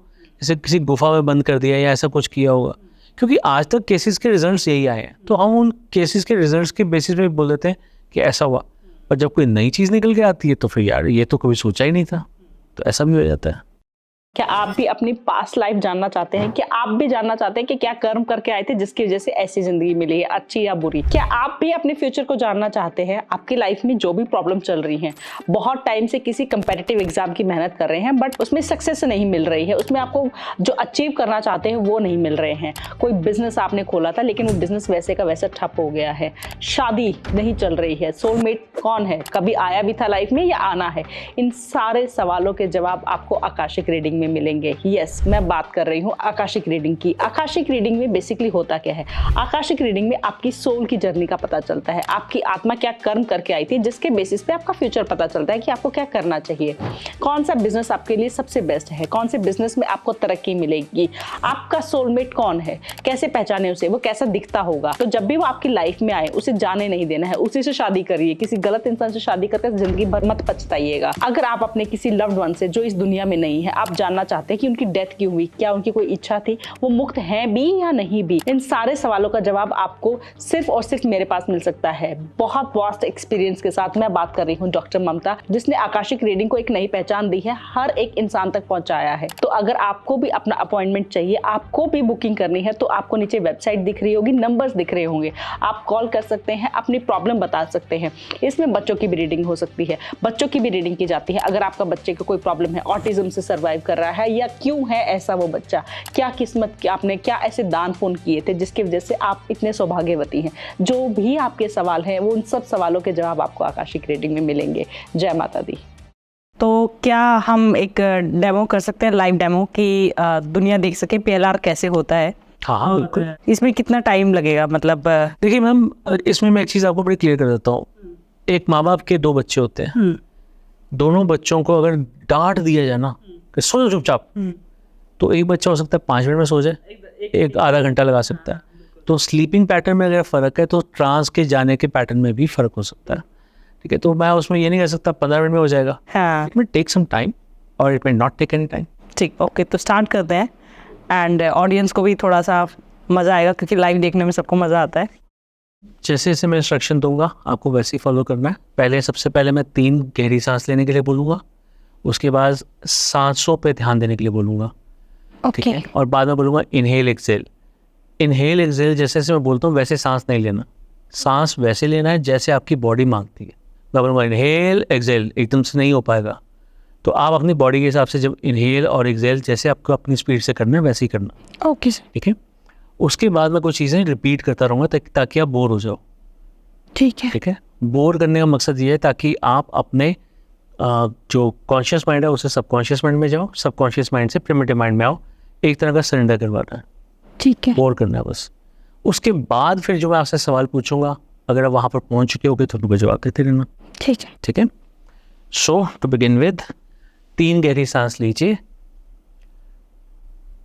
जैसे किसी गुफा में बंद कर दिया या ऐसा कुछ किया होगा। क्योंकि आज तक केसेस के रिजल्ट्स यही आए हैं, तो हम उन केसेस के रिजल्ट्स के बेसिस पे बोल देते हैं कि ऐसा हुआ। पर जब कोई नई चीज़ निकल के आती है तो फिर यार ये तो कभी सोचा ही नहीं था, तो ऐसा भी हो जाता है। क्या आप भी अपनी पास्ट लाइफ जानना चाहते हैं? क्या आप भी जानना चाहते हैं कि क्या कर्म करके आए थे जिसकी वजह से ऐसी जिंदगी मिली है, अच्छी या बुरी? क्या आप भी अपने फ्यूचर को जानना चाहते हैं? आपकी लाइफ में जो भी प्रॉब्लम चल रही है, बहुत टाइम से किसी कंपेटिटिव एग्जाम की मेहनत कर रहे हैं बट उसमें सक्सेस नहीं मिल रही है, उसमें आपको जो अचीव करना चाहते हैं वो नहीं मिल रहे हैं। कोई बिजनेस आपने खोला था लेकिन वो बिजनेस वैसे का वैसा ठप हो गया है, शादी नहीं चल रही है, सोलमेट कौन है, कभी आया भी था लाइफ में या आना है? इन सारे सवालों के जवाब आपको आकाशिक रीडिंग में मिलेंगे। यस, मैं बात कर रही हूँ आकाशिक रीडिंग की। आकाशिक रीडिंग में बेसिकली होता क्या है? आकाशिक रीडिंग में आपकी सोल की जर्नी का पता चलता है, आपकी आत्मा क्या कर्म करके आई थी जिसके बेसिस पे आपका फ्यूचर पता चलता है कि आपको क्या करना चाहिए, कौन सा बिजनेस आपके लिए सबसे बेस्ट है, कौन से बिजनेस में आपको तरक्की मिलेगी, आपका सोलमेट कौन है, कैसे पहचाने उसे, वो कैसा दिखता होगा। तो जब भी वो आपकी लाइफ में आए उसे जाने नहीं देना है, उसी से शादी करिए। किसी गलत इंसान से शादी करके जिंदगी भर मत पछताइएगा। अगर आप अपने किसी लव्ड वन से जो इस दुनिया में नहीं है, आप जानना चाहते हैं कि उनकी डेथ क्यों हुई, क्या उनकी कोई इच्छा थी, वो मुक्त हैं भी या नहीं भी, इन सारे सवालों का जवाब आपको सिर्फ और सिर्फ मेरे पास मिल सकता है। बहुत वास्ट एक्सपीरियंस के साथ मैं बात कर रही हूँ डॉक्टर ममता, जिसने आकाशिक रीडिंग को एक नई पहचान दी है, हर एक इंसान तक पहुंचाया है। तो अगर आपको भी अपना अपॉइंटमेंट चाहिए, आपको भी बुकिंग करनी है, तो आपको नीचे वेबसाइट दिख रही होगी, नंबर्स दिख रहे होंगे, आप कॉल कर सकते हैं, अपनी प्रॉब्लम बता सकते हैं। इसमें बच्चों की भी रीडिंग हो सकती है, बच्चों की भी रीडिंग की जाती है। अगर आपका बच्चे को कोई प्रॉब्लम है, ऑटिज्म से सर्वाइव कर रहा है, या क्यों है ऐसा वो बच्चा, क्या किस्मत, क्या आपने क्या ऐसे दान पुण्य किए थे जिसकी वजह से आप इतने सौभाग्यवती हैं, जो भी आपके सवाल हैं वो उन सब सवालों के जवाब आपको आकाशिक रीडिंग में मिलेंगे। जय माता दी। तो क्या हम एक डेमो कर सकते हैं, लाइव डेमो, कि दुनिया देख सके PLR कैसे होता है? हाँ, बिल्कुल। इसमें कितना टाइम लगेगा? मतलब देखिए मैम, इसमें मैं एक चीज़ आपको बड़ी क्लियर कर देता हूँ। एक माँ बाप के दो बच्चे होते हैं, दोनों बच्चों को अगर डांट दिया जाए ना कि सो जाओ चुपचाप, तो एक बच्चा हो सकता है 5 मिनट में सो जाए, एक आधा घंटा लगा सकता है। तो स्लीपिंग पैटर्न में अगर फ़र्क है तो ट्रांस के जाने के पैटर्न में भी फ़र्क हो सकता है। ठीक है, तो मैं उसमें ये नहीं कह सकता 15 मिनट में हो जाएगा। हाँ it may take some time और it may not take any time. ठीक, ओके, तो स्टार्ट करते हैं एंड ऑडियंस को भी थोड़ा सा मज़ा आएगा क्योंकि लाइव देखने में सबको मज़ा आता है। जैसे जैसे मैं इंस्ट्रक्शन दूंगा आपको वैसे ही फॉलो करना है। पहले सबसे पहले मैं 3 गहरी सांस लेने के लिए बोलूँगा, उसके बाद सांसों पे ध्यान देने के लिए बोलूँगा। ठीक ओके है, और बाद में बोलूँगा इनहेल एक्सेल। इनहेल एक्सेल जैसे जैसे मैं बोलता हूँ वैसे सांस नहीं लेना, सांस वैसे लेना है जैसे आपकी बॉडी मांगती है। मैं बोलूँगा इनहेल एक्सेल, एकदम से नहीं हो पाएगा, तो आप अपनी बॉडी के हिसाब से जब इनहेल और एक्सेल जैसे आपको अपनी स्पीड से करना है वैसे ही करना। ओके सर, ठीक है, उसके बाद मैं कुछ चीज़ें रिपीट करता रहूँगा ताकि आप बोर हो जाओ। ठीक है। ठीक है, बोर करने का मकसद ये है ताकि आप अपने जो कॉन्शियस माइंड है उसे सबकॉन्शियस माइंड में जाओ, सबकॉन्शियस माइंड से प्रिमिटिव माइंड में आओ। एक तरह का सरेंडर करवाना है, ठीक है। बोर करना है बस। उसके बाद फिर जो मैं आपसे सवाल पूछूंगा, अगर आप वहाँ पर पहुँच चुके हो तो उनको जवाब देते रहना। ठीक है। ठीक है, सो टू बिगिन विद 3 गहरी सांस लीजिए।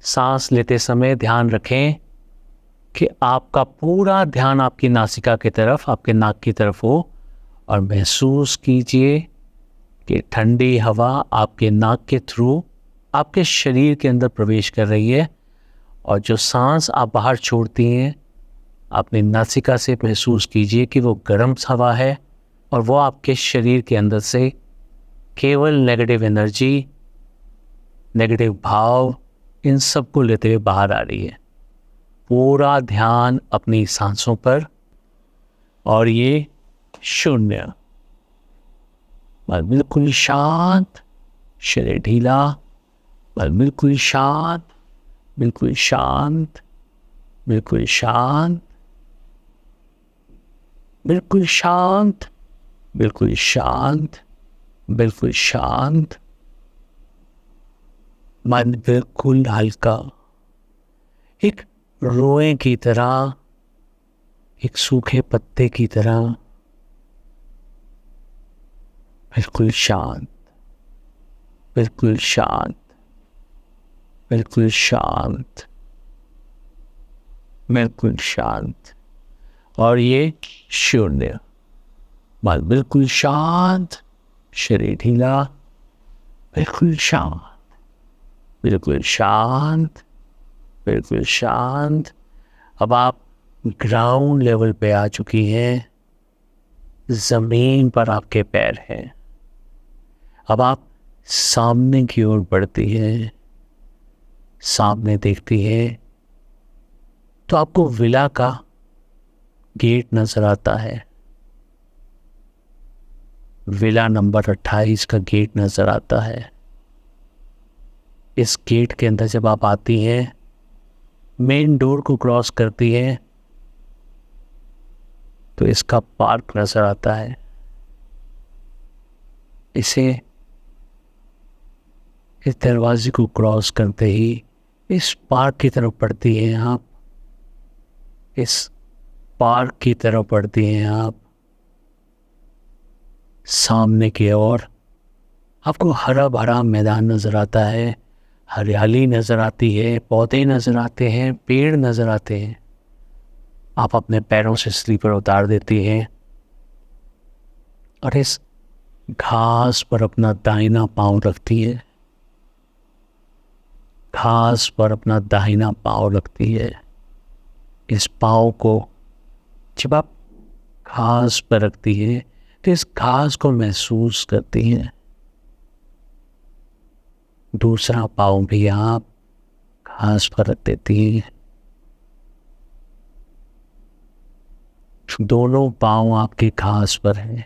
सांस लेते समय ध्यान रखें कि आपका पूरा ध्यान आपकी नासिका की तरफ, आपके नाक की तरफ हो, और महसूस कीजिए कि ठंडी हवा आपके नाक के थ्रू आपके शरीर के अंदर प्रवेश कर रही है, और जो सांस आप बाहर छोड़ती हैं अपनी नासिका से महसूस कीजिए कि वो गर्म हवा है, और वो आपके शरीर के अंदर से केवल नेगेटिव एनर्जी, नेगेटिव भाव, इन सब को लेते हुए बाहर आ रही है। पूरा ध्यान अपनी सांसों पर, और ये शून्य, बिल्कुल शांत, शरीर ढीला, बिल्कुल शांत, बिल्कुल शांत, बिल्कुल शांत, बिल्कुल शांत, बिल्कुल शांत, बिल्कुल शांत, मन बिल्कुल हल्का, एक रोए की तरह, एक सूखे पत्ते की तरह, बिल्कुल शांत, बिल्कुल शांत, बिल्कुल शांत, बिल्कुल शांत, और ये शून्य, मन बिल्कुल शांत, शरीर ढीला, बिल्कुल शांत, बिल्कुल शांत, बिल्कुल शांत। अब आप ग्राउंड लेवल पे आ चुकी हैं, ज़मीन पर आपके पैर हैं। अब आप सामने की ओर बढ़ती हैं, सामने देखती हैं तो आपको विला का गेट नजर आता है, विला नंबर 28 का गेट नजर आता है। इस गेट के अंदर जब आप आती हैं, मेन डोर को क्रॉस करती हैं, तो इसका पार्क नजर आता है। इस दरवाजे को क्रॉस करते ही इस पार्क की तरफ बढ़ती हैं आप, इस पार्क की तरफ बढ़ती हैं आप। सामने की ओर आपको हरा भरा मैदान नजर आता है, हरियाली नजर आती है, पौधे नजर आते हैं, पेड़ नजर आते हैं। आप अपने पैरों से स्लीपर उतार देती हैं और इस घास पर अपना दाहिना पांव रखती है, घास पर अपना दाहिना पांव रखती है। इस पांव को जब आप घास पर रखती है तो इस घास को महसूस करती हैं। दूसरा पांव भी आप घास पर रख देती हैं। दोनों पांव आपके घास पर हैं।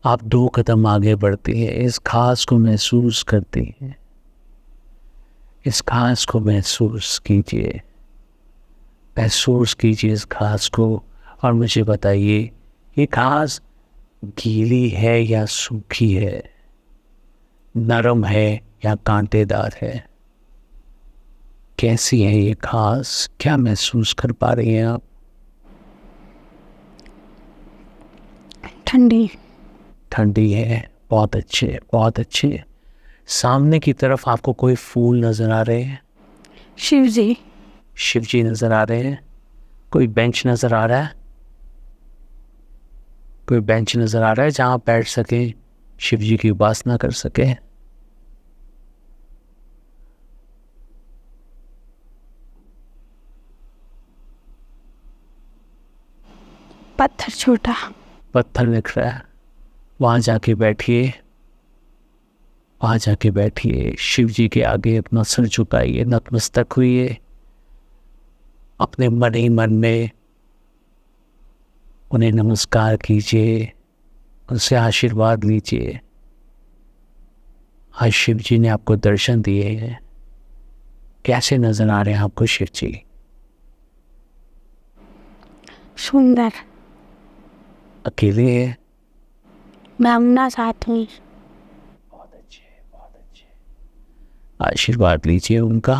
आप 2 कदम आगे बढ़ती हैं, इस घास को महसूस करती हैं। इस घास को महसूस कीजिए, महसूस कीजिए इस घास को, और मुझे बताइए ये घास गीली है या सूखी है, नरम है या कांटेदार है? कैसी है ये घास? क्या महसूस कर पा रही हैं आप? ठंडी। ठंडी है, बहुत अच्छे, बहुत अच्छे। सामने की तरफ आपको कोई फूल नज़र आ रहे हैं? शिव जी। शिव जी नज़र आ रहे हैं। कोई बेंच नज़र आ रहा है? कोई बेंच नज़र आ रहा है जहाँ बैठ सकें, शिव जी की उपासना कर सकें? पत्थर छोटा। पत्थर दिख रहा है, वहाँ जाके बैठिए, वहाँ जाके बैठिए। शिव जी के आगे अपना सिर झुकाइए, नतमस्तक हुइए, अपने मन ही मन में उन्हें नमस्कार कीजिए, उनसे आशीर्वाद लीजिए। आज शिव जी ने आपको दर्शन दिए हैं। कैसे नजर आ रहे हैं आपको शिव जी? सुंदर। अकेले हैं? ब्राह्मणा साथ में। बहुत अच्छे, बहुत अच्छे। आशीर्वाद लीजिए उनका,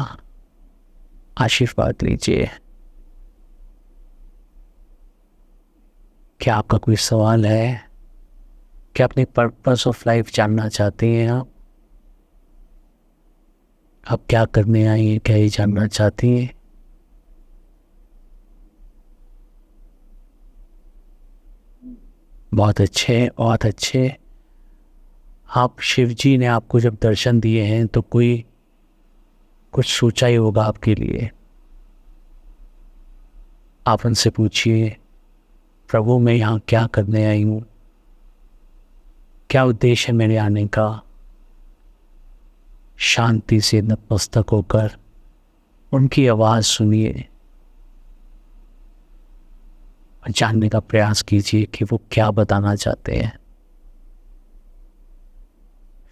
आशीर्वाद लीजिए। क्या आपका कोई सवाल है? क्या अपने पर्पस ऑफ लाइफ जानना चाहते हैं आप क्या करने आई हैं, क्या ये जानना चाहती हैं? बहुत अच्छे, बहुत अच्छे। आप शिव जी ने आपको जब दर्शन दिए हैं तो कोई कुछ सोचा ही होगा आपके लिए। आप उनसे पूछिए, प्रभु मैं यहाँ क्या करने आई हूँ, क्या उद्देश्य है मेरे आने का? शांति से नतमस्तक होकर उनकी आवाज़ सुनिए और जानने का प्रयास कीजिए कि वो क्या बताना चाहते हैं।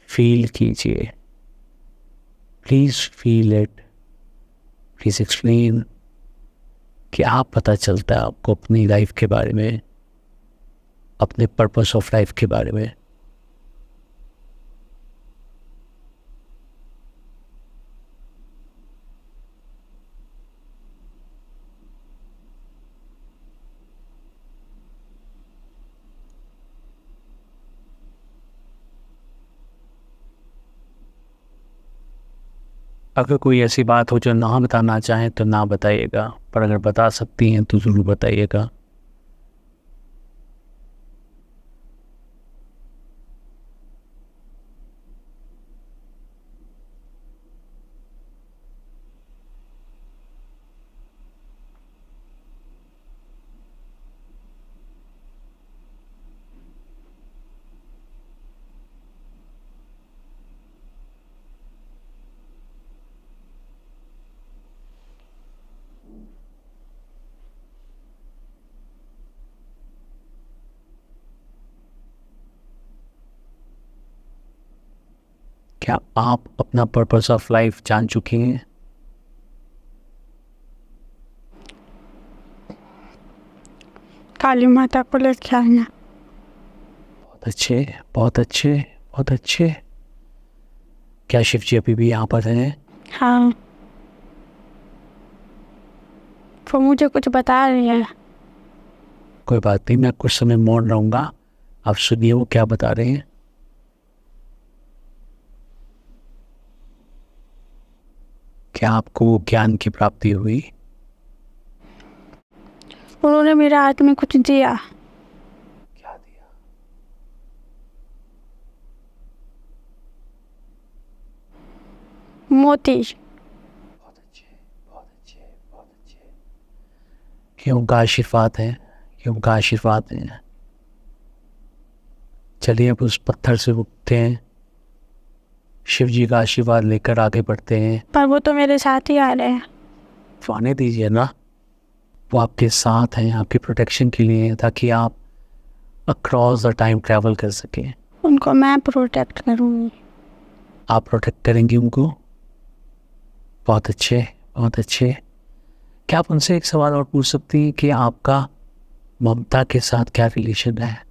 फील कीजिए, please feel it, please explain. क्या पता चलता है आपको अपनी लाइफ के बारे में, अपने पर्पस ऑफ लाइफ के बारे में? अगर कोई ऐसी बात हो जो ना बताना चाहें तो ना बताइएगा, पर अगर बता सकती हैं तो ज़रूर बताइएगा। क्या आप अपना पर्पस ऑफ लाइफ जान चुकी हैं? काली माता को लेके आना। बहुत अच्छे, बहुत अच्छे, बहुत अच्छे। क्या शिव जी अभी भी यहाँ पर हैं? हाँ, वो मुझे कुछ बता रही है। कोई बात नहीं, मैं कुछ समय मौन रहूँगा, आप सुनिए वो क्या बता रहे हैं। क्या आपको वो ज्ञान की प्राप्ति हुई? उन्होंने मेरे हाथ में कुछ दिया। क्या दिया? मोती। बहुत अच्छे, बहुत अच्छे, बहुत अच्छे। ये उनका आशीर्वाद है, ये उनका आशीर्वाद है। चलिए अब उस पत्थर से उठते हैं, शिव जी का आशीर्वाद लेकर आगे बढ़ते हैं। पर वो तो मेरे साथ ही आ रहे हैं। तो आने दीजिए ना, वो आपके साथ हैं, आपके प्रोटेक्शन के लिए हैं, ताकि आप अक्रॉस द टाइम ट्रैवल कर सकें। उनको मैं प्रोटेक्ट करूँगी। आप प्रोटेक्ट करेंगी उनको? बहुत अच्छे, बहुत अच्छे। क्या आप उनसे एक सवाल और पूछ सकती हैं कि आपका ममता के साथ क्या रिलेशन है?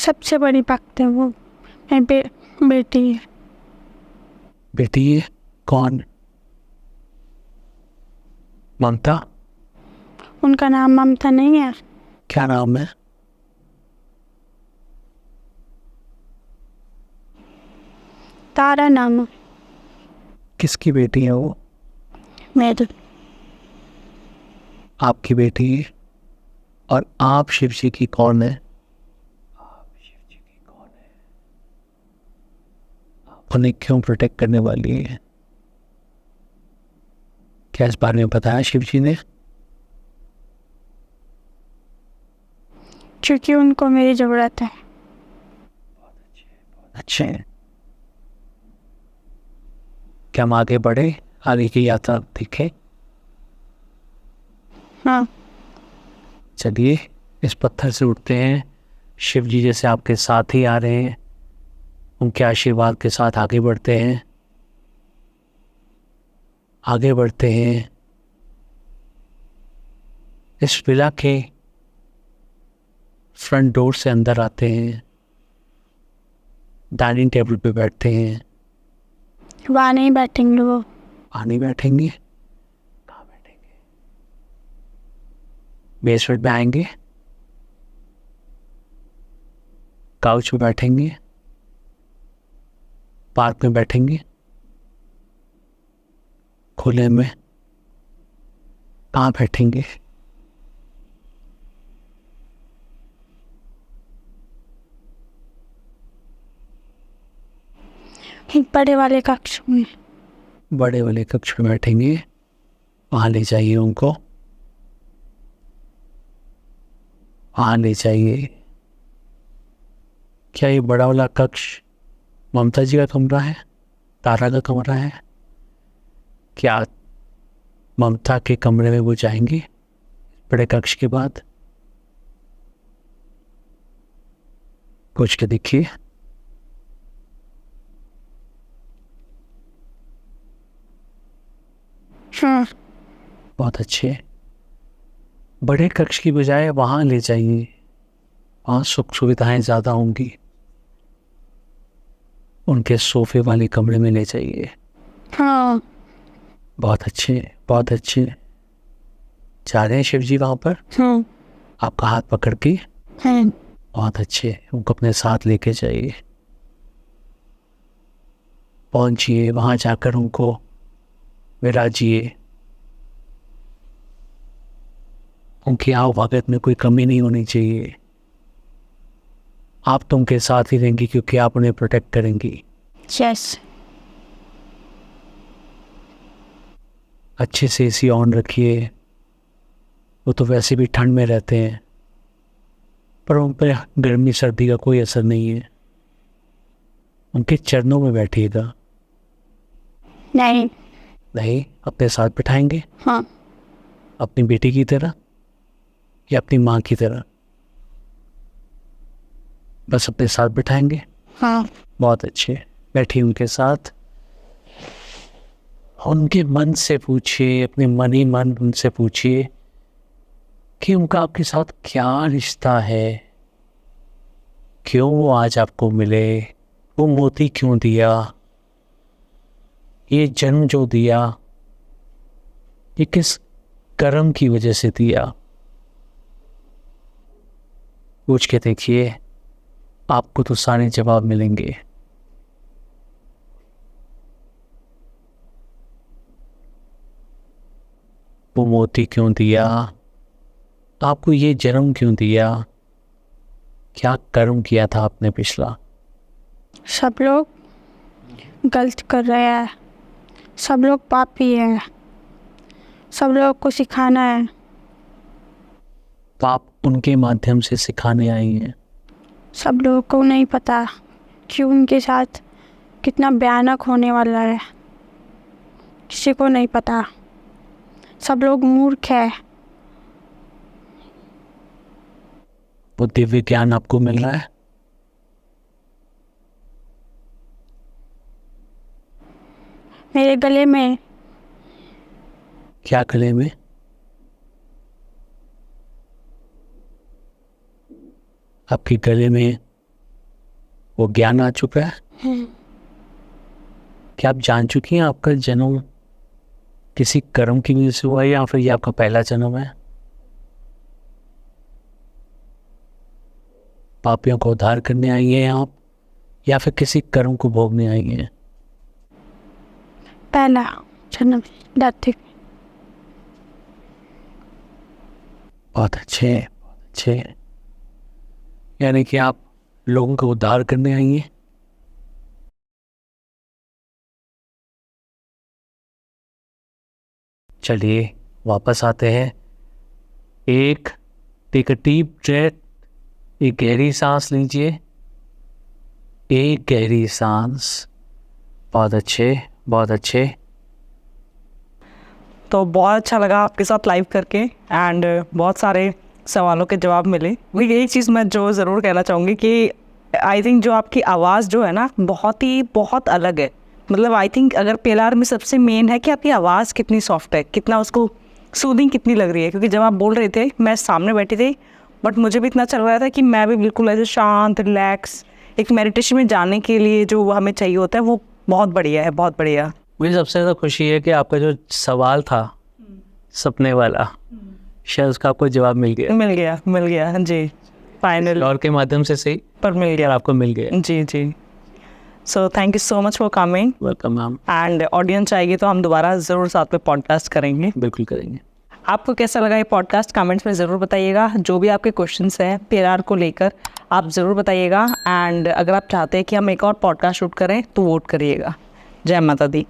सबसे बड़ी भक्त है वो, मेरी बेटी है। बेटी है? कौन? ममता? उनका नाम ममता नहीं है, क्या नाम है? तारा नाम है किसकी बेटी है वो? मेरी। आपकी बेटी है? और आप शिव जी की कौन है? उन्हें क्यों प्रोटेक्ट करने वाली है? क्या इस बारे में बताया शिव जी ने? क्योंकि उनको मेरी ज़रूरत है। अच्छे हैं। क्या हम आगे बढ़े, आगे की यात्रा देखें? हाँ, चलिए इस पत्थर से उठते हैं। शिव जी जैसे आपके साथ ही आ रहे हैं, उनके आशीर्वाद के साथ आगे बढ़ते हैं, आगे बढ़ते हैं। इस विला के फ्रंट डोर से अंदर आते हैं, डाइनिंग टेबल पे बैठते हैं। वहाँ नहीं बैठेंगे वो। वहाँ नहीं बैठेंगे? कहाँ बैठेंगे? बेसमेंट में आएंगे, काउच पे बैठेंगे, पार्क में बैठेंगे, खुले में? कहाँ बैठेंगे? एक बड़े वाले कक्ष में। बड़े वाले कक्ष में बैठेंगे, वहाँ ले जाइए उनको, वहाँ ले जाइए। क्या ये बड़ा वाला कक्ष ममता जी का कमरा है, तारा का कमरा है? क्या ममता के कमरे में वो जाएंगे बड़े कक्ष के बाद? पूछ के देखिए। हाँ, बहुत अच्छे। बड़े कक्ष की बजाय वहाँ ले जाइए, वहाँ सुख सुविधाएं ज़्यादा होंगी। उनके सोफे वाले कमरे में ले जाइए। हाँ, बहुत अच्छे, बहुत अच्छे। जा रहे हैं शिव जी वहाँ पर हाँ, आपका हाथ पकड़ के? हाँ। बहुत अच्छे, उनको अपने साथ लेके जाइए। पहुँचिए, वहाँ जाकर उनको विराजिए। उनकी आवभगत में कोई कमी नहीं होनी चाहिए। आप तो उनके साथ ही रहेंगी क्योंकि आप उन्हें प्रोटेक्ट करेंगी। यस। अच्छे से एसी ऑन रखिए। वो तो वैसे भी ठंड में रहते हैं, पर उन पर गर्मी सर्दी का कोई असर नहीं है। उनके चरणों में बैठिएगा। नहीं। नहीं, अपने साथ बिठाएंगे? हाँ, अपनी बेटी की तरह या अपनी माँ की तरह? बस अपने साथ बिठाएंगे? हाँ। बहुत अच्छे। बैठिए उनके साथ। उनके मन से पूछिए, अपने मन ही मन उनसे पूछिए कि उनका आपके साथ क्या रिश्ता है, क्यों वो आज आपको मिले, वो मोती क्यों दिया, ये जन्म जो दिया ये किस कर्म की वजह से दिया। पूछ के देखिए, आपको तो सारे जवाब मिलेंगे। वो मोती क्यों दिया, आपको ये जन्म क्यों दिया, क्या कर्म किया था आपने पिछला। सब लोग गलत कर रहे हैं, सब लोग पापी हैं, सब लोग को सिखाना है। तो आप उनके माध्यम से सिखाने आई हैं। सब लोगों को नहीं पता कि उनके साथ कितना भयानक होने वाला है, किसी को नहीं पता। सब लोग मूर्ख है। वो दिव्य ज्ञान आपको मिल रहा है? मेरे गले में क्या गले में? आपके गले में वो ज्ञान आ चुका है? क्या आप जान चुकी हैं आपका जन्म किसी कर्म की वजह से हुआ है या फिर ये आपका पहला जन्म है? पापियों को उद्धार करने आई हैं आप या फिर किसी कर्म को भोगने आई हैं? पहला जन्म धरती पे। बहुत अच्छे, बहुत अच्छे। यानी कि आप लोगों को उद्धार करने आई हैं। चलिए वापस आते हैं। टेक अ डीप ब्रेथ, एक गहरी सांस लीजिए, एक गहरी सांस। बहुत अच्छे, बहुत अच्छे। तो बहुत अच्छा लगा आपके साथ लाइव करके एंड बहुत सारे सवालों के जवाब मिले। वही एक चीज़ मैं जो ज़रूर कहना चाहूँगी कि आई थिंक जो आपकी आवाज़ जो है ना बहुत अलग है। मतलब आई थिंक अगर पेलार में सबसे मेन है कि आपकी आवाज़ कितनी सॉफ्ट है, कितना उसको सूदिंग कितनी लग रही है। क्योंकि जब आप बोल रहे थे मैं सामने बैठी थी बट मुझे भी इतना चल रहा था कि मैं भी बिल्कुल ऐसे शांत रिलैक्स एक मेडिटेशन में जाने के लिए जो हमें चाहिए होता है वो बहुत बढ़िया है, बहुत बढ़िया। मुझे सबसे ज़्यादा खुशी है कि आपका जो सवाल था सपने वाला, शायद उसका आपको जवाब मिल गया जी, फाइनल और के माध्यम से सही पर मिल गया आपको मिल गया। जी। So thank you so much for coming welcome ma'am. And audience चाहेगी तो हम दोबारा ज़रूर साथ में पॉडकास्ट करेंगे। बिल्कुल करेंगे। आपको कैसा लगा ये पॉडकास्ट कमेंट्स में ज़रूर बताइएगा। जो भी आपके क्वेश्चंस हैं पेलार को लेकर आप ज़रूर बताइएगा एंड अगर आप चाहते हैं कि हम एक और पॉडकास्ट शूट करें तो वोट करिएगा। जय माता दी।